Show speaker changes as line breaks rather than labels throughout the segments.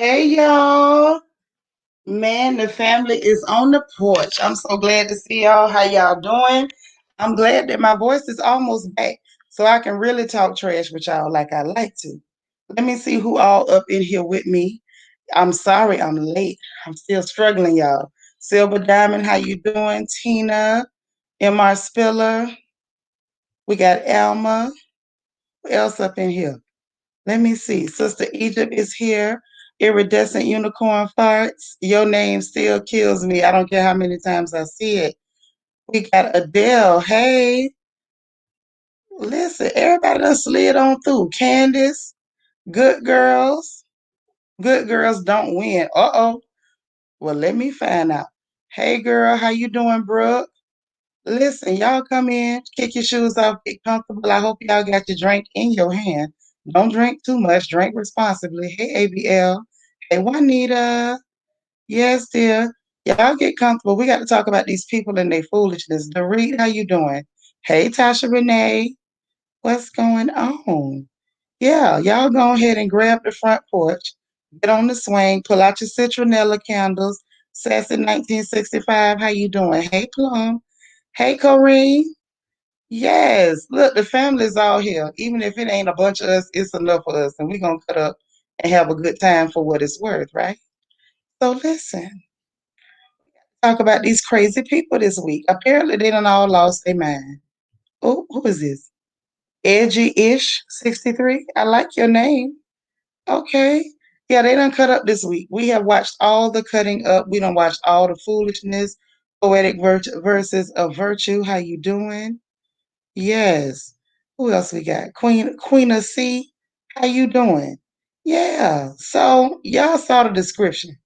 Hey y'all. Man, the family is on the porch. I'm so glad to see y'all. How y'all doing? I'm glad that my voice is almost back so I can really talk trash with y'all like I like to. Let me see who all up in here with me. I'm sorry I'm late. I'm still struggling, y'all. Silver Diamond, how you doing? Tina, MR Spiller. We got Alma. Who else up in here? Let me see. Sister Egypt is here. Iridescent Unicorn Farts. Your name still kills me. I don't care how many times I see it. We got Adele. Hey, listen, everybody done slid on through. Candace, good girls. Good girls don't win. Uh-oh. Well, let me find out. Hey, girl, how you doing, Brooke? Listen, y'all come in, kick your shoes off, get comfortable. I hope y'all got your drink in your hand. Don't drink too much, drink responsibly. Hey, ABL. Hey, Juanita. Yes, dear. Y'all get comfortable. We got to talk about these people and their foolishness. Dorit, how you doing? Hey, Tasha Renee. What's going on? Yeah, y'all go ahead and grab the front porch. Get on the swing. Pull out your citronella candles. Sassy 1965, how you doing? Hey, Plum. Hey, Corrine. Yes, look, the family's all here. Even if it ain't a bunch of us, it's enough for us, and we're gonna cut up and have a good time for what it's worth, right? So listen, talk about these crazy people this week. Apparently, they done all lost their mind. Oh, who is this? Edgy Ish 63. I like your name. Okay. Yeah, they done cut up this week. We have watched all the cutting up. We done watched all the foolishness, poetic verses of virtue. How you doing? Yes. Who else we got? Queen of C. How you doing? Yeah. So y'all saw the description.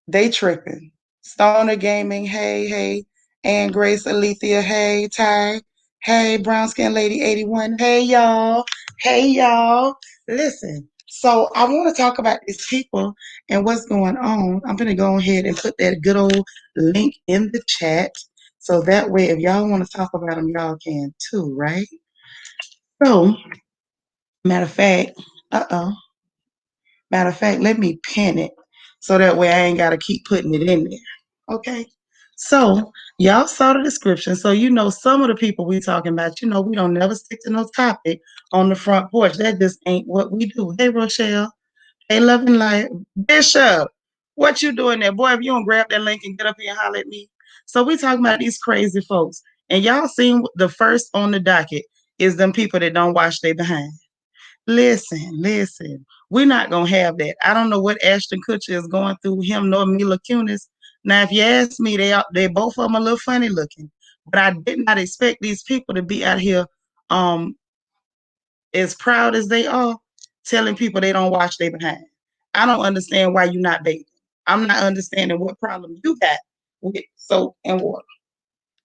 They tripping. Stoner Gaming. Hey, hey. Ann Grace Alethea. Hey, Ty. Hey, Brown Skin Lady 81. Hey, y'all. Hey, y'all. Listen. So I want to talk about these people and what's going on. I'm gonna go ahead and put that good old link in the chat. So that way, if y'all want to talk about them, y'all can too, right? So, matter of fact, uh-oh. Matter of fact, let me pin it so that way I ain't got to keep putting it in there. Okay. So, y'all saw the description. So, you know, some of the people we talking about, we don't never stick to no topic on the front porch. That just ain't what we do. Hey, Rochelle. Hey, Loving Light. Bishop, what you doing there? Boy, if you don't grab that link and get up here and holler at me. So, we talking about these crazy folks. And y'all seen the first on the docket is them people that don't wash their behind. Listen. We're not gonna have that. I don't know what Ashton Kutcher is going through, him nor Mila Kunis. Now, if you ask me, they both of them a little funny looking, but I did not expect these people to be out here, um, as proud as they are, telling people they don't wash their behind. I don't understand why you're not bathing. I'm not understanding what problem you got with soap and water.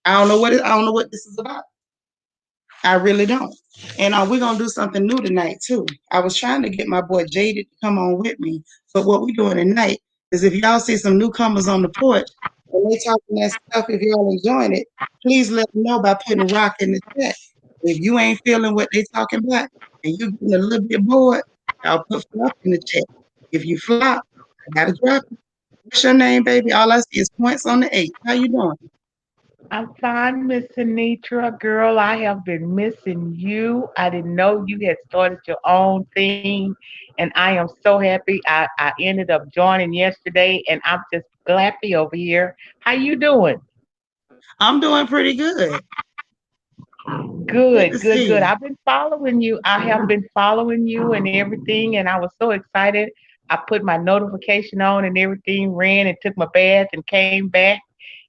I don't know what this is about. I really don't. And we're gonna do something new tonight too. I was trying to get my boy Jaded to come on with me, but what we're doing tonight is if y'all see some newcomers on the porch and they talking that stuff, if y'all enjoying it, please let me know by putting a rock in the chat. If you ain't feeling what they talking about and you getting a little bit bored, I'll put flop in the chat. If you flop, I gotta drop it. What's your name, baby? All I see is points on the 8. How you doing?
I'm fine, Miss Anitra. Girl, I have been missing you. I didn't know you had started your own thing, and I am so happy. I ended up joining yesterday, and I'm just glappy over here. How you doing?
I'm doing pretty good. Good to
Good,
see
good.
you.
I've been following you. I have been following you and everything, and I was so excited. I put my notification on and everything, ran and took my bath and came back,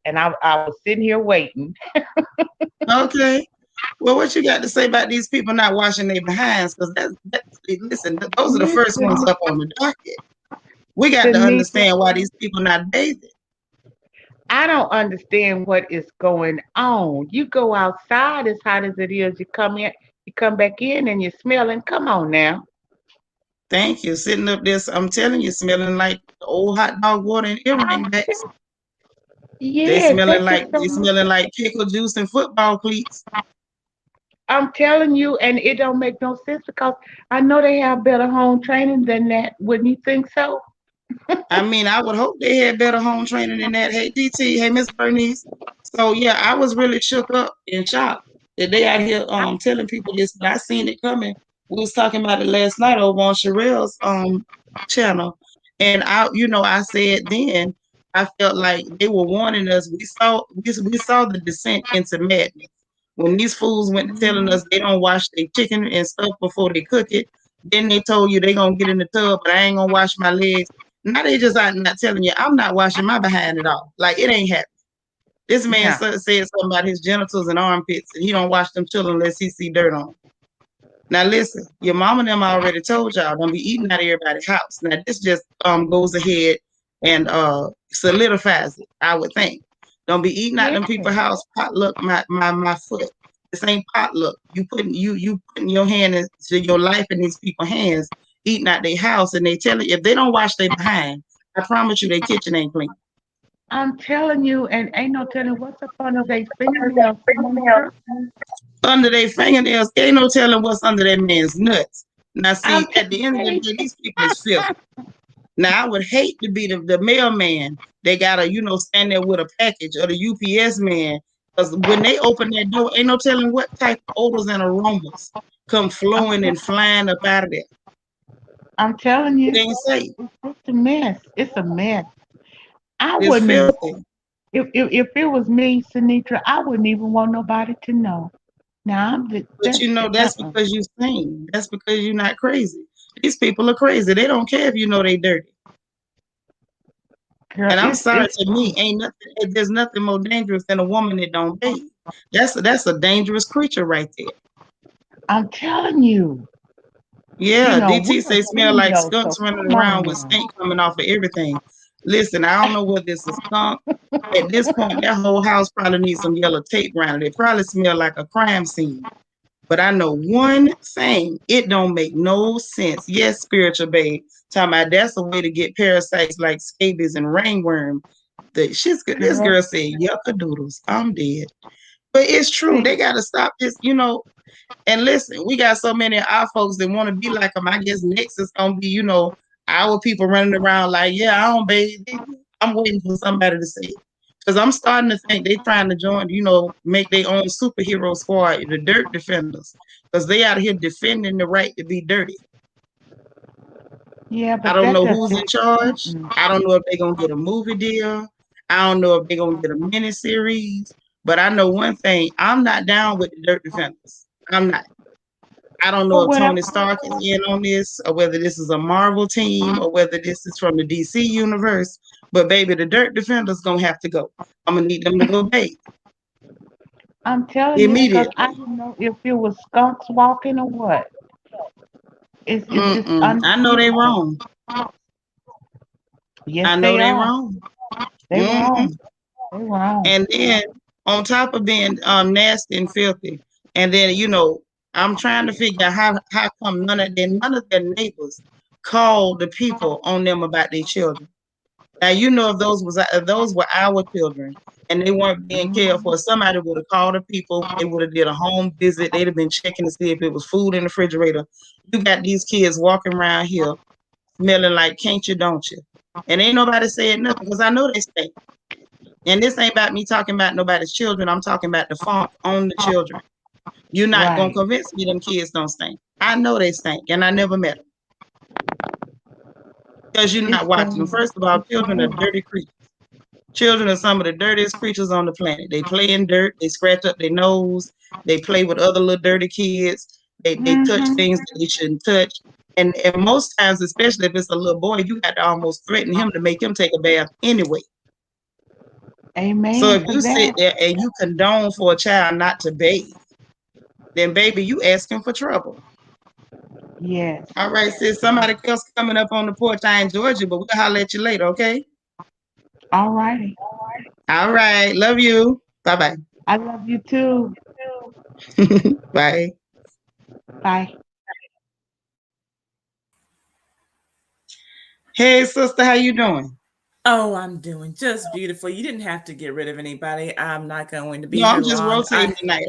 and I was sitting here waiting.
Okay. Well, what you got to say about these people not washing their behinds? Because listen, those are the first
Listen,
ones up on the docket. We got to
Anitra.
understand why these people not bathing.
I don't understand what is going on. You go outside as hot as it is. You come back in and you're smelling. Come on now.
Thank you. Sitting up there, I'm telling you, smelling like old hot dog water and earring
I'm
backs.
yes, that just
They
don't make.
smelling like pickle juice and football cleats.
I'm telling you, and it don't make no sense because I know they have better home training than that. Wouldn't you think so?
I mean, I would hope they had better home training than that. Hey, DT, hey, Miss Bernice. So yeah, I was really shook up and shocked that they out here telling people this, but I seen it coming. We was talking about it last night over on Sharrell's channel. And I said then I felt like they were warning us. We saw the descent into madness. When these fools went to telling
Mhm.
us they don't wash their chicken and stuff before they cook it, then they told you they gonna get in the tub, but I ain't gonna wash my legs. Now they just out not telling you, I'm not washing my behind at all. Like it ain't happening. This man
Yeah.
said something about his genitals and armpits, and he don't wash them children unless he see dirt on them. Now listen, your mama and them already told y'all don't be eating out of everybody's house. Now this just goes ahead and solidifies it, I would think. Don't be eating out
Yeah.
them people's house. Potluck my foot. This ain't potluck. You putting your hand into your life in these people's hands, eating out their house, and they tell you if they don't wash their behind, I promise you their kitchen ain't clean.
I'm telling you, and ain't no telling what's up under their fingernails, Senator.
Under their fingernails, ain't no telling what's under that man's nuts. Now
I'm
see, at the end of the
telling
day, these people is filthy. Now I would hate to be the mailman. They gotta, stand there with a package or the UPS man. Because when they open that door, ain't no telling what type of odors and aromas come
I'm,
flowing and flying up out of there.
I'm telling
It
you,
ain't safe.
it's a mess. It's a mess. I
It's
wouldn't even
filthy.
if it was me, Sinitra, I wouldn't even want nobody to know. Now I'm just
But that's because you sane. That's because you're not crazy. These people are crazy. They don't care if you know they dirty.
girl.
And I'm sorry,
It's
to me, ain't nothing. There's nothing more dangerous than a woman that don't bathe. That's a dangerous creature right there.
I'm telling you.
Yeah,
We
DT
are
say smell like
females,
skunks
so
running
come on
around with
now.
stink coming off of everything. Listen, I don't know whether it's a skunk. At this point, that whole house probably needs some yellow tape around it. It probably smell like a crime scene. But I know one thing, it don't make no sense. Yes, spiritual babe. Talking about that's a way to get parasites like scabies and ringworm. This
Girl,
girl said, yucca doodles. I'm dead. But it's true.
see,
They got to stop this. And listen, we got so many of our folks that want to be like them. I guess next is gonna be, our people running around like, yeah, I don't bathe either. I'm waiting for somebody to say it. Because I'm starting to think they trying to make their own superhero squad, the dirt defenders. Because they out here defending the right to be dirty.
yeah,
I
but
don't
that
know
does
who's in
not.
charge.
Mm-mm.
I don't know if they're gonna get a movie deal. I don't know if they're gonna get a miniseries. But I know one thing, I'm not down with the dirt defenders. I'm not. I don't know
But
if
whatever.
Tony Stark is in on this or whether this is a Marvel team or whether this is from the DC universe. But baby, the Dirt Defenders gonna have to go. I'm gonna need them to go bathe
I'm telling you, because I
immediately.
didn't know if it was skunks walking or what. It's
I know they
unbelievable.
wrong.
Yes,
I know
they
they
are.
wrong.
They
Mm-mm.
wrong. They wrong.
And then on top of being nasty and filthy, and then I'm trying to figure out how come none of their neighbors called the people on them about their children. Now if those were our children and they weren't being cared
Hmm.
for, somebody would have called the people. They would have did a home visit. They'd have been checking to see if it was food in the refrigerator. You got these kids walking around here smelling like can't you, don't you? And ain't nobody saying nothing because I know they stink. And this ain't about me talking about nobody's children. I'm talking about the funk on the children. You're not gonna
Right.
convince me them kids don't stink. I know they stink, and I never met them because you're
It's
not watching them.
sad.
First of all,
It's
children are
sad.
dirty creatures. Children are some of the dirtiest creatures on the planet. They play in dirt. They scratch up their nose. They play with other little dirty kids. They touch
Hmm.
things that they shouldn't touch. And most times, especially if it's a little boy, you got to almost threaten him to make him take a bath anyway. So
Amen
if
for
you sit
that.
there and you condone for a child not to bathe, then baby, you asking for trouble.
Yes.
All right, sis. Somebody else coming up on the porch. I enjoyed you, but we'll holler at you later, okay?
All righty.
All right. Love you. Bye bye.
I love you too.
Bye.
Bye.
Hey, sister, how you doing?
Oh, I'm doing just beautiful. You didn't have to get rid of anybody. I'm not going to be
No,
here
I'm just
long.
rotating tonight.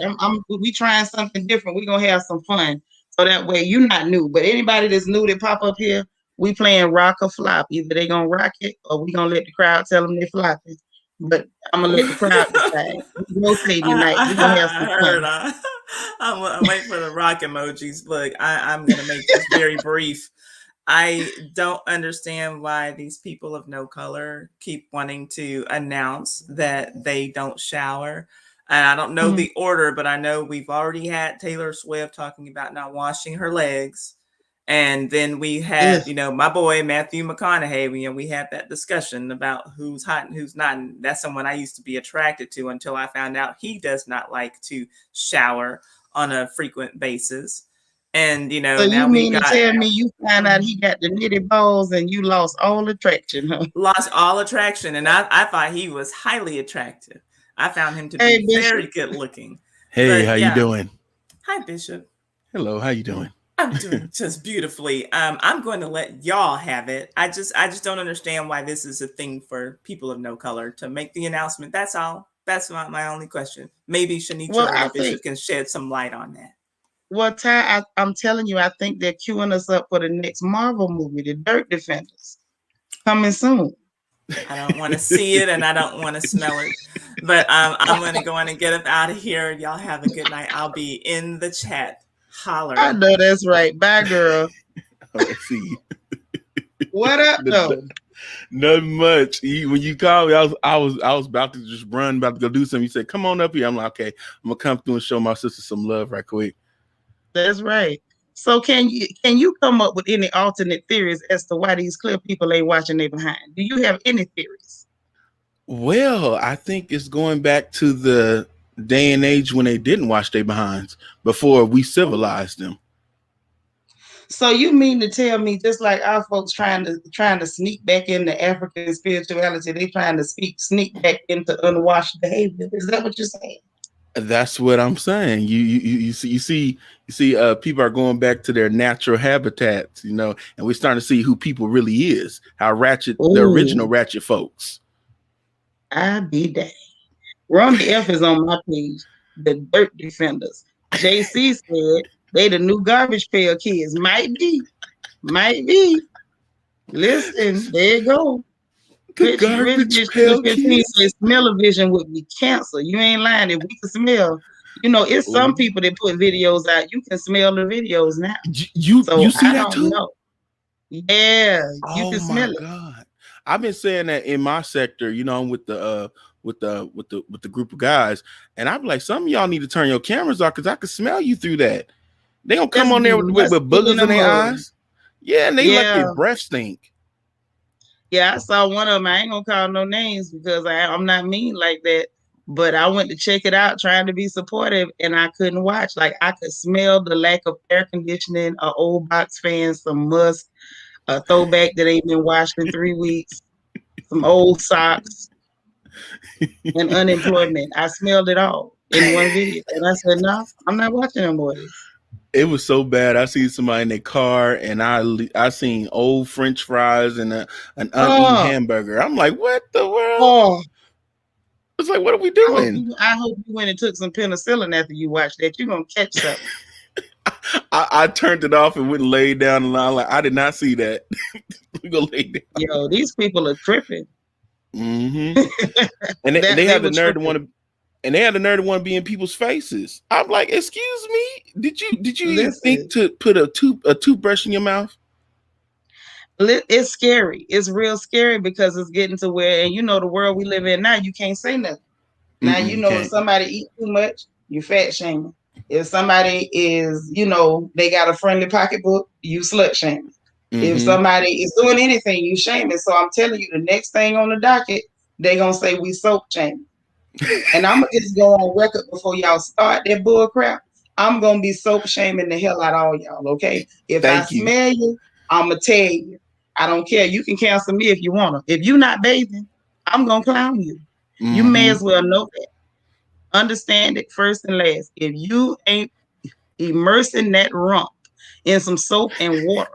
We trying something different. We gonna have some fun. So that way you're not new. But anybody that's new that pop up here, We playing rock or flop. Either they gonna rock it or we gonna let the crowd tell them they flopping. But I'm gonna let the crowd decide. We rotate tonight. We gonna have
I
some
heard.
fun.
I'm waiting for the rock emojis. Look, I'm going to make this very brief. I don't understand why these people of no color keep wanting to announce that they don't shower. And I don't know the order, but I know we've already had Taylor Swift talking about not washing her legs. And then we had, my boy Matthew McConaughey. We had that discussion about who's hot and who's not. And that's someone I used to be attracted to until I found out he does not like to shower on a frequent basis. And
So you
now we've
mean to
got
tell me you found out he got the knitted balls and you lost all attraction, huh?
lost all attraction, and I thought he was highly attractive. I found him to be very good looking.
Hey, how you doing?
Hi, Bishop.
Hello, how you doing?
I'm doing just beautifully. I'm going to let y'all have it. I just don't understand why this is a thing for people of no color to make the announcement. That's all. That's my only question. Maybe Shanitra or Bishop can shed some light on that.
Well, Ty, I'm telling you, I think they're queuing us up for the next Marvel movie, The Dirt Defenders, coming soon.
I don't want to see it and I don't want to smell it, but I'm going to go on and get up out of here. Y'all have a good night. I'll be in the chat. Holler.
I know that's right. Bye, girl.
Let's see.
What up, though?
Nothing much. When you called me, I was about to just run, about to go do something. You said, "Come on up here." I'm like, "Okay, I'm gonna come through and show my sister some love right quick."
That's right. So can you come up with any alternate theories as to why these clear people ain't watching their behind? Do you have any theories?
Well, I think it's going back to the day and age when they didn't wash their behinds before we civilized them.
So you mean to tell me, just like our folks trying to sneak back into African spirituality, they trying to sneak back into unwashed behavior? Is that what you're saying?
That's what I'm saying. You see, people are going back to their natural habitats, and we're starting to see who people really is, how ratchet the original ratchet folks.
I be dang. Ronnie F is on my page. The Dirt Defenders. JC said they the new Garbage Pail Kids. Might be. Listen, there you go.
The Garbage Pail Kids.
Say smell-o-vision would be cancer. You ain't lying. If we can smell, it's some people that put videos out. You can smell the videos now.
You see that too?
Know. Yeah, you can smell it.
God. I've been saying that in my sector. I'm with the group of guys, and I'm like, some of y'all need to turn your cameras off because I can smell you through that. They gonna come on there with boogers in their eyes. Yeah, and they let their breath stink.
Yeah, I saw one of them. I ain't gonna call no names because I'm not mean like that. But I went to check it out, trying to be supportive, and I couldn't watch. Like, I could smell the lack of air conditioning, an old box fan, some musk, a throwback that ain't been washed in 3 weeks, some old socks, and unemployment. I smelled it all in one video, and I said, "No, I'm not watching no more of this."
It was so bad. I seen somebody in their car, and I seen old French fries and an uneaten hamburger. I'm like, what the world? It's like, what are we doing?
I hope you went and took some penicillin after you watched that. You're gonna catch something.
I turned it off and went and laid down, and I'm like, I did not see that. We gonna lay down.
Yo, these people are tripping.
Mm-hmm. And they have the nerve to want to. And they had the nerve to want to be in people's faces. I'm like, excuse me, did you even think to put a toothbrush in your mouth?
It's scary. It's real scary because it's getting to where, and the world we live in now, you can't say nothing. Now, if somebody eat too much, you fat shaming. If somebody is, they got a friendly pocketbook, you slut shaming. Mm-hmm. If somebody is doing anything, you shaming. So I'm telling you, the next thing on the docket, they gonna say we soap shaming. And I'm gonna just go on record before y'all start that bull crap. I'm gonna be soap shaming the hell out of all y'all, okay? If I smell you, I'm gonna tell you. I don't care. You can cancel me if you wanna. If you're not bathing, I'm gonna clown you. Mm-hmm. You may as well know that. Understand it first and last. If you ain't immersing that rump in some soap and water,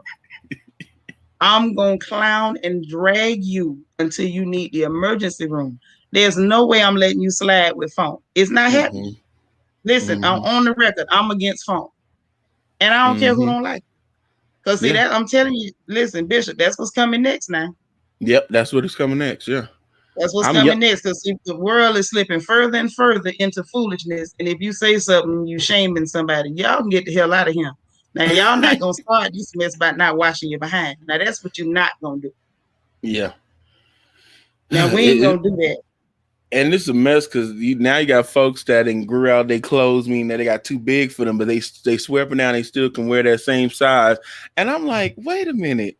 I'm gonna clown and drag you until you need the emergency room. There's no way I'm letting you slide with phone. It's not happening. Listen, I'm on the record. I'm against phone. And I don't care who don't like it. Cause see
Yeah.
that I'm telling you, listen, Bishop, that's what's coming next now.
Yep. That's what is coming next. Yeah.
That's what's
I'm. Yep.
coming next. Because the world is slipping further and further into foolishness. And if you say something, you shaming somebody, y'all can get the hell out of here. Now y'all not gonna start this mess by not washing your behind. Now that's what you're not gonna do.
Yeah.
Now we ain't gonna do that.
And this is a mess because now you got folks that grew out their clothes, meaning that they got too big for them, but they swear up and down they still can wear that same size. And I'm like, wait a minute,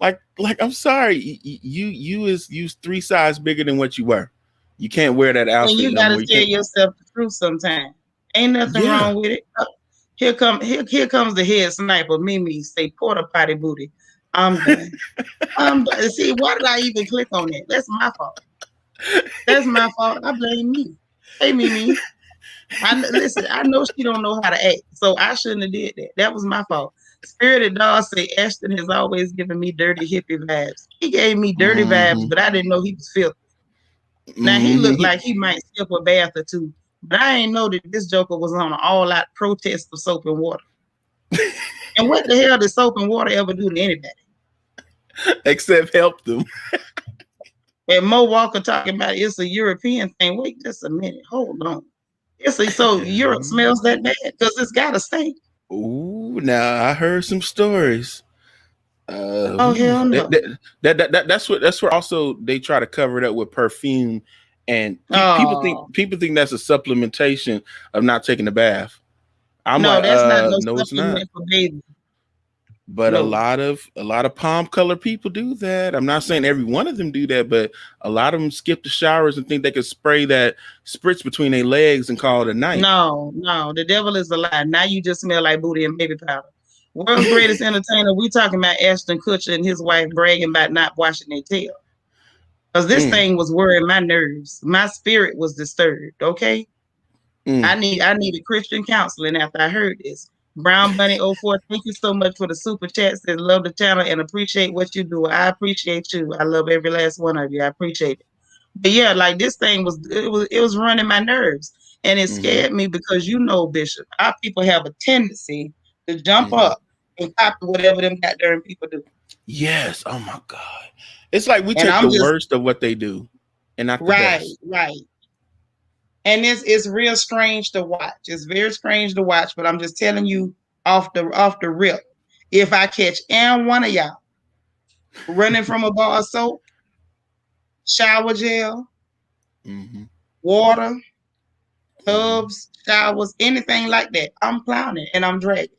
like I'm sorry, you 3 sizes bigger than what you were. You can't wear that
And
outfit
you
no
gotta
more. You
tell
can't.
yourself the truth sometimes. Ain't nothing
Yeah.
wrong with it. Here comes the head sniper, Mimi, say porta potty booty. I'm done. I'm done. See, why did I even click on that? That's my fault. That's my fault. I blame me. Hey, Mimi. Listen, I know she don't know how to act, so I shouldn't have did that. That was my fault. Spirited Dog say Ashton has always given me dirty hippie vibes. He gave me dirty vibes, but I didn't know he was filthy. Now he looked like he might skip a bath or two, but I ain't know that this Joker was on an all-out protest of soap and water. And what the hell did soap and water ever do to anybody?
Except help them.
And Mo Walker talking about it's a European thing. Wait just a minute. Hold on. So Europe smells that bad because it's got a stink.
Ooh, now I heard some stories.
Oh hell no.
That's where also they try to cover it up with perfume, and people think that's a supplementation of not taking a bath. I'm
no,
like,
that's not no
no, it's not.
supplement for bathing.
But
No.
a lot of palm color people do that. I'm not saying every one of them do that, but a lot of them skip the showers and think they can spray that spritz between their legs and call it a night.
No, the devil is a lie. Now you just smell like booty and baby powder. World's greatest entertainer. We talking about Ashton Kutcher and his wife bragging about not washing their tail. Because this thing was worrying my nerves. My spirit was disturbed. Okay. I needed Christian counseling after I heard this. Brown Bunny 04, thank you so much for the super chat. Says love the channel and appreciate what you do. I appreciate you. I love every last one of you. I appreciate it. But yeah, like this thing was running my nerves. And it scared me because Bishop, our people have a tendency to jump up and copy whatever them goddamn people do.
Yes. Oh my God. It's like we take the worst of what they do and not the best.
Right. And it's real strange to watch. It's very strange to watch, but I'm just telling you off the rip. If I catch one of y'all running from a bar of soap, shower gel, water, tubs, showers, anything like that, I'm clowning and I'm dragging.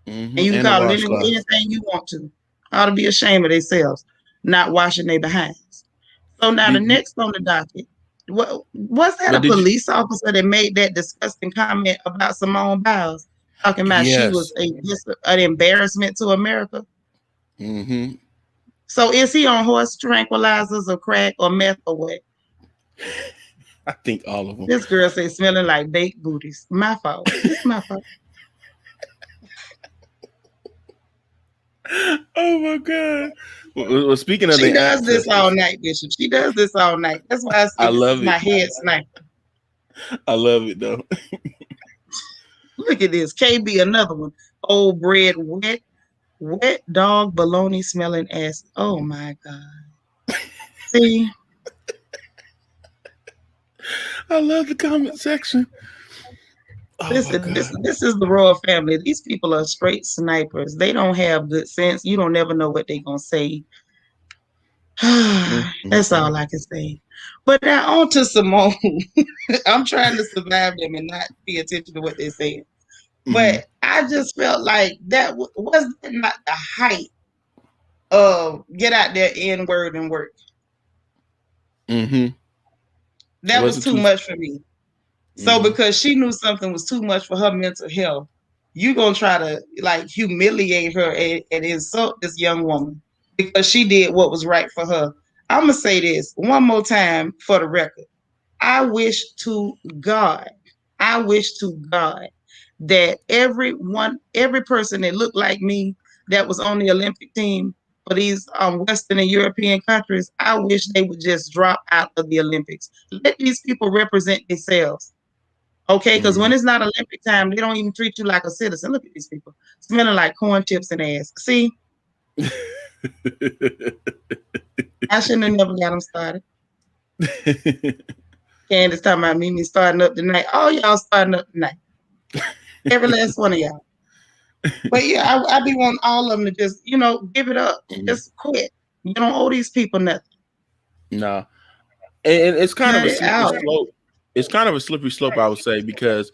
And you can call it anything you want to. Ought to be ashamed of themselves, not washing their behinds. So now the next on the docket. Was that a police officer that made that disgusting comment about Simone Biles, talking about she was an embarrassment to America? So is he on horse tranquilizers or crack or meth or what?
I think all of them.
This girl say smelling like baked booties. My fault. It's my fault.
Oh my God. Well, speaking of,
she does this all night, Bishop. She does this all night. That's why I love it. My head sniper.
I love it though.
Look at this. KB, another one. Old bread, wet dog baloney smelling ass. Oh my God. See?
I love the comment section.
Listen, this is the royal family. These people are straight snipers. They don't have good sense. You don't never know what they're gonna say. That's all I can say. But now on to Simone. I'm trying to survive them and not pay attention to what they're saying. But I just felt like that was not the height of get out there N-word and work. That was too much for me. So because she knew something was too much for her mental health, you gonna try to like humiliate her and insult this young woman because she did what was right for her. I'm gonna say this one more time for the record. I wish to God that every person that looked like me that was on the Olympic team for these Western and European countries, I wish they would just drop out of the Olympics. Let these people represent themselves. Okay, because when it's not Olympic time, they don't even treat you like a citizen. Look at these people smelling like corn chips and ass. See, I shouldn't have never got them started. Candace talking about Mimi starting up tonight. All y'all starting up tonight. Every last one of y'all. But yeah, I be wanting all of them to just, give it up. Just quit. You don't owe these people nothing.
No. And it's kind of a
Cut it
slippery
out.
slope. It's kind of a slippery slope, I would say, because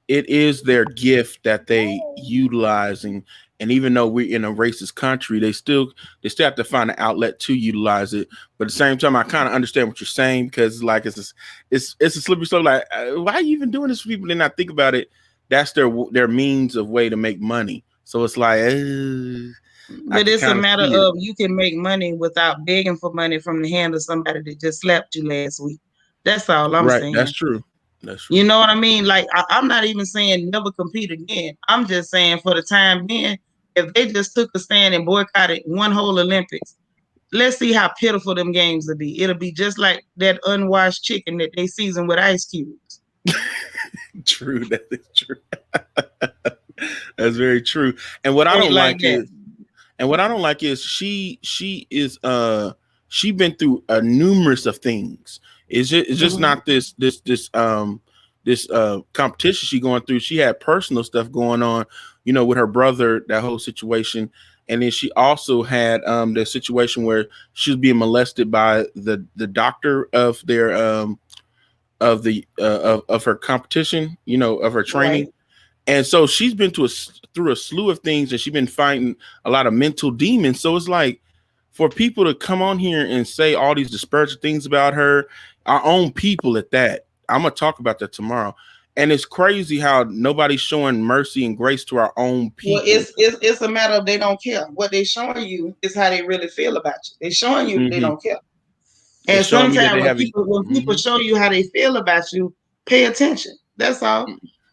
it is their gift that they utilize, and even though we're in a racist country, they still have to find an outlet to utilize it. But at the same time, I kind of understand what you're saying, because like it's a slippery slope. Like, why are you even doing this for people? Then I think about it, that's their means of way to make money. So it's like,
but it's a matter of you can make money without begging for money from the hand of somebody that just slapped you last week. That's all I'm saying.
That's true. That's true.
You know what I mean? Like, I'm not even saying never compete again. I'm just saying for the time being, if they just took a stand and boycotted one whole Olympics, let's see how pitiful them games will be. It'll be just like that unwashed chicken that they season with ice cubes.
True, that is true. That's very true. And what I don't like is she is she been through numerous of things. It's just not this competition she going through. She had personal stuff going on, with her brother, that whole situation. And then she also had the situation where she was being molested by the doctor of their of her competition, of her training. Right. And so she's been through a slew of things, and she's been fighting a lot of mental demons. So it's like, for people to come on here and say all these disparaging things about her, our own people at that. I'm going to talk about that tomorrow. And it's crazy how nobody's showing mercy and grace to our own people.
Well, it's a matter of they don't care. What they're showing you is how they really feel about you. They're showing you they don't care. And sometimes when people show you how they feel about you, pay attention. That's all.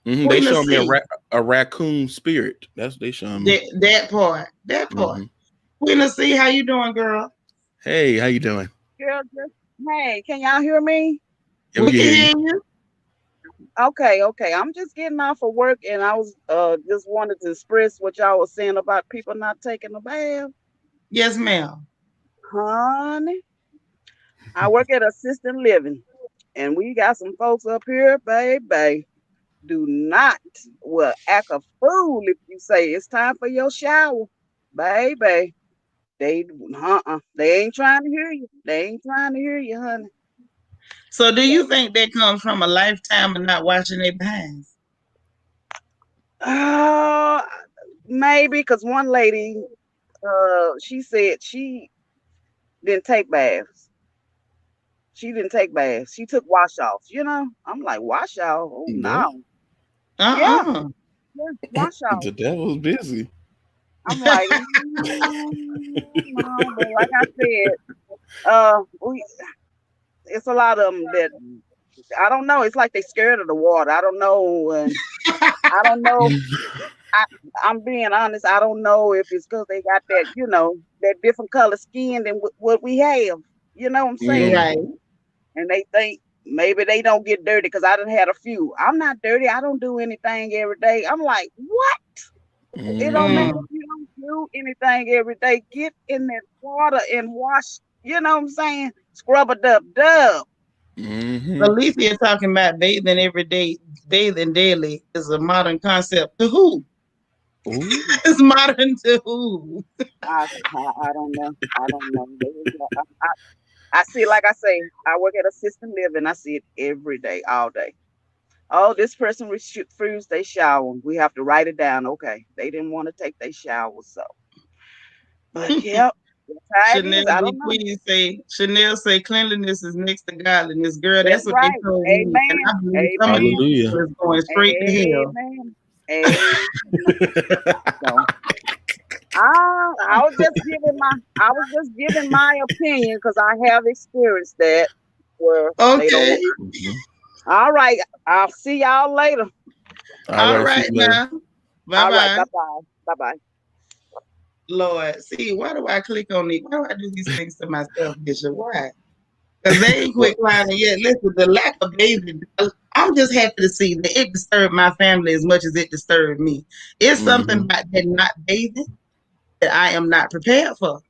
They show me a raccoon spirit. That's what they show me.
That part. We're gonna see how you doing, girl.
Hey, how you doing?
Girl, hey, can y'all hear me?
Yeah, we can hear you.
Okay. I'm just getting off of work, and I was just wanted to express what y'all was saying about people not taking a bath.
Yes, ma'am.
Honey, I work at assisted living, and we got some folks up here, baby. Do not act a fool if you say it's time for your shower, baby. They ain't trying to hear you. They ain't trying to hear you, honey.
So do you think that comes from a lifetime of not washing their behinds?
Maybe, because one lady, she said she didn't take baths. She didn't take baths. She took wash-offs, I'm like, wash-off? Oh, no. Yeah, wash-off.
The devil's busy.
I'm like, no, but like I said, it's a lot of them that I don't know. It's like they scared of the water. I don't know, and I don't know. I'm being honest. I don't know if it's because they got that, that different color skin than what we have. You know what I'm saying?
Right.
And they think maybe they don't get dirty, because I done had a few. I'm not dirty. I don't do anything every day. I'm like, what? It don't matter if you don't do anything every day. Get in that water and wash. You know what I'm saying? Scrub a dub.
Alicia talking about bathing every day, bathing daily is a modern concept. To who? It's modern to who?
I don't know. I see, like I say, I work at assisted living. I see it every day, all day. Oh, this person refused their shower. We have to write it down. Okay, they didn't want to take their shower, so. But yeah,
Chanel say cleanliness is next to godliness. Girl, that's what
right.
They told
me.
And I believe
Hallelujah.
Is going straight to hell.
So, I was just giving my opinion, because I have experienced that. Where
okay.
All right. I'll see y'all later.
All right now. Bye-bye.
Right, bye-bye.
Lord, see, why do I click on these? Why do I do these things to myself, Bishop? Why? Because they ain't quit crying yet. Listen, the lack of bathing, I'm just happy to see that it disturbed my family as much as it disturbed me. It's something about that not bathing that I am not prepared for.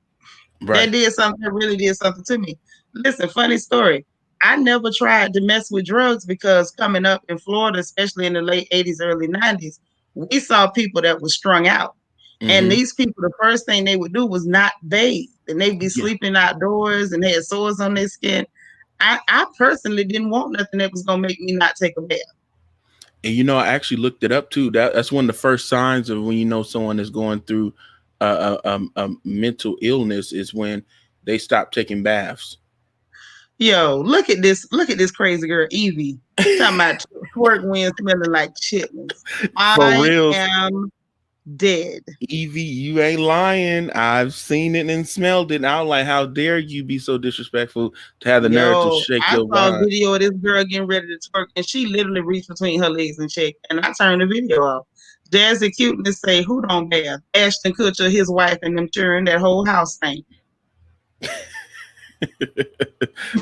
That
Right.
did something, that really did something to me. Listen, funny story. I never tried to mess with drugs because coming up in Florida, especially in the late 80s, early 90s, we saw people that were strung out. And these people, the first thing they would do was not bathe. And they'd be
Yeah.
sleeping outdoors and had sores on their skin. I personally didn't want nothing that was going to make me not take a bath.
And I actually looked it up too. That's one of the first signs of when someone is going through a mental illness is when they stop taking baths.
Yo, look at this crazy girl, Evie. Talking about twerk wind smelling like chitlins.
For real,
am dead.
Evie, you ain't lying. I've seen it and smelled it. And I was like, how dare you be so disrespectful to have the nerve to shake
I
your
saw a
behind?
video of this girl getting ready to twerk, and she literally reached between her legs and checked. And I turned the video off. Jazzy Cuteness say, who don't bath? Ashton Kutcher, his wife, and them children, that whole house stank.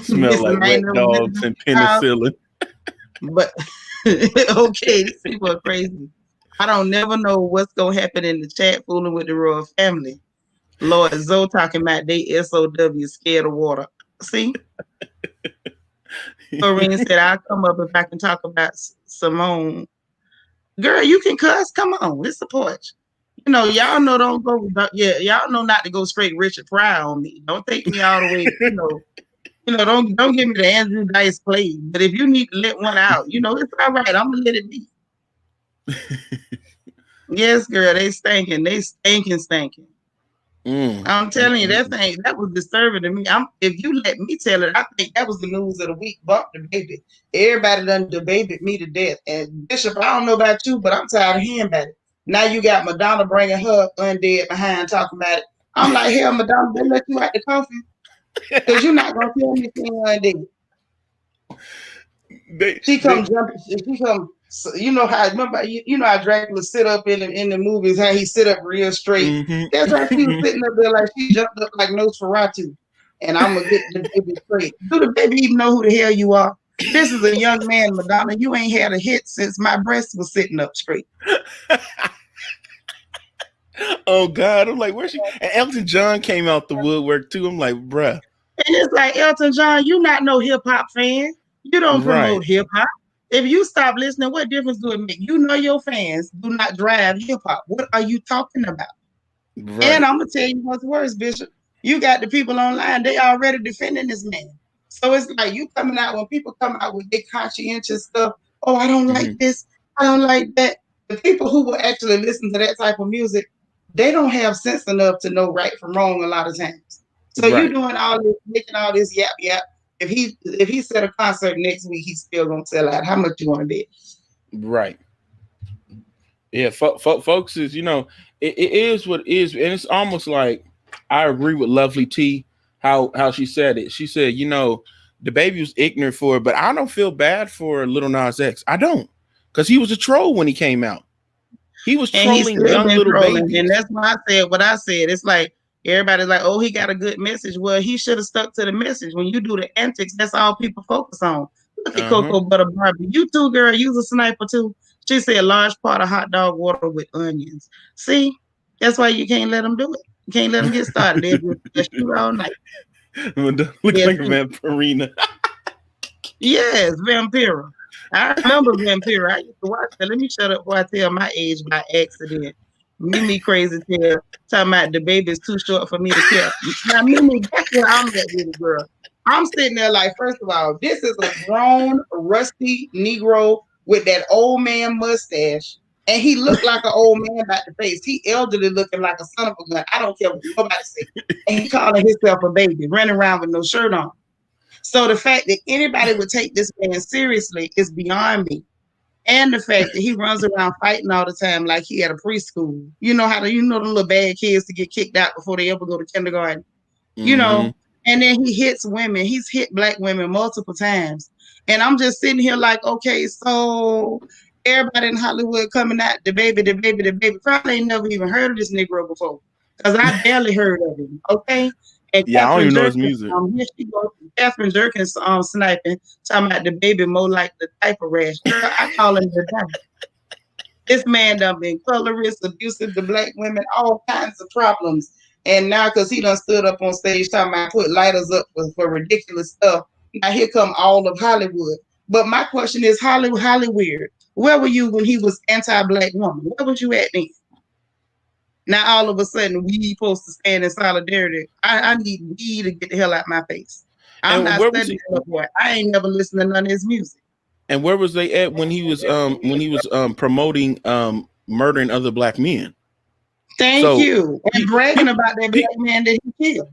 Smell like wet dogs and penicillin.
But okay, these people are crazy. I don't never know what's gonna happen in the chat fooling with the royal family. Lord Zoe talking about they SOW scared of water. See? Doreen said I'll come up if I can talk about Simone. Girl, you can cuss. Come on, it's the porch. Y'all know don't go. Yeah, y'all know not to go straight Richard Pryor on me. Don't take me all the way. Don't give me the Andrew Dice play. But if you need to let one out, it's all right. I'm gonna let it be. Yes, girl, they stinking. They stinking. I'm telling you, that was disturbing to me. If you let me tell it, I think that was the news of the week. Bump the baby. Everybody done debated me to death. And Bishop, I don't know about you, but I'm tired of hearing about it. Now you got Madonna bringing her undead behind talking about it. I'm like, hell, Madonna, they let you out the coffin because you're not gonna tell me she's undead. She come jumping. She come. You know how? Remember? You know how Dracula sit up in the movies? How he sit up real straight. That's how she was sitting up there, like she jumped up like Nosferatu. And I'm gonna get the baby straight. Do the baby even know who the hell you are? This is a young man, Madonna. You ain't had a hit since my breast was sitting up straight.
Oh God! I'm like, where's she? And Elton John came out the woodwork too. I'm like, bruh.
And it's like, Elton John, you not no hip hop fan. You don't promote hip hop. If you stop listening, what difference do it make? You know your fans do not drive hip hop. What are you talking about? Right. And I'm gonna tell you what's worse, Bishop. You got the people online, they already defending this man. So it's like you coming out when people come out with their conscientious stuff. Oh, I don't like this, I don't like that. The people who will actually listen to that type of music, they don't have sense enough to know right from wrong a lot of times. So you doing all this, making all this yap. If he set a concert next week, he's still gonna sell out. How much you want to bet?
Right. Yeah, folks is it is what it is, and it's almost like I agree with Lovely T how she said it. She said, the baby was ignorant for it, but I don't feel bad for Lil Nas X. I don't, because he was a troll when he came out. He was trolling young little babies,
and that's why I said what I said. It's like everybody's like, oh, he got a good message. Well, he should have stuck to the message. When you do the antics, that's all people focus on. Look at Cocoa Butter Barbie. You too, girl, use a sniper too. She said a large part of hot dog water with onions. See, that's why you can't let them do it. You can't let them get started. They'll just shoot all night.
Look like a vampirina.
Yes, Vampira. I remember Vampira. I used to watch that. Let me shut up before I tell my age by accident. Mimi crazy tale talking about the baby's too short for me to care. Now, Mimi, that's where I'm at with it, girl. I'm sitting there like, first of all, this is a grown, rusty Negro with that old man mustache. And he looked like an old man about the face. He elderly looking like a son of a gun. I don't care what nobody say. And he calling himself a baby, running around with no shirt on. So the fact that anybody would take this man seriously is beyond me. And the fact that he runs around fighting all the time like he at a preschool. You know the little bad kids to get kicked out before they ever go to kindergarten. And then he hits women. He's hit black women multiple times. And I'm just sitting here like, okay, so everybody in Hollywood coming out, the baby, probably ain't never even heard of this Negro before. Because I barely heard of him, okay? And
Yeah, I don't
Catherine
even know his
Jerkins,
music.
here she goes. Catherine Jerkins sniping, talking about the baby more like the diaper rash. Girl, I call him the diaper. This man done been colorist, abusive to black women, all kinds of problems. And now, because he done stood up on stage talking about put lighters up for ridiculous stuff, now here come all of Hollywood. But my question is, Hollywood, where were you when he was anti-black woman? Where was you at then? Now all of a sudden we supposed to stand in solidarity. I need we to get the hell out my face. I'm
And
not
where was
studying
he?
that boy. I ain't never listened to none of his music.
And where was they at when he was promoting murdering other black men?
Thank
So
you. And bragging about that black man that he killed.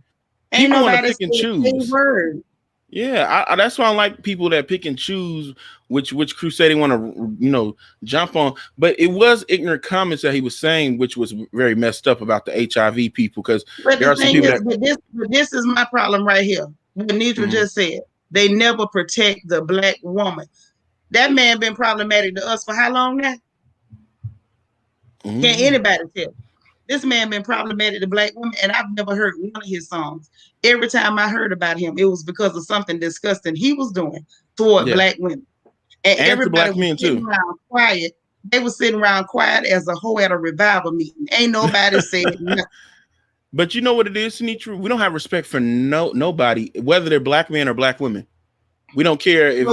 Ain't
people want to
nobody
pick
said
and
a
choose.
word.
Yeah, that's why I like people that pick and choose which crusade they want to jump on. But it was ignorant comments that he was saying, which was very messed up about the HIV people, because
But
there
the
are some
thing
people
is,
that
this is my problem right here. What Nitra just said. They never protect the black woman. That man been problematic to us for how long now? Can anybody tell? This man been problematic to black women, and I've never heard one of his songs. Every time I heard about him, it was because of something disgusting he was doing toward black women. And
to
everybody
black
was
men
sitting
too.
around quiet. They were sitting around quiet as a hoe at a revival meeting. Ain't nobody said nothing.
But you know what it is, Sinitra? We don't have respect for nobody, whether they're black men or black women. We don't care if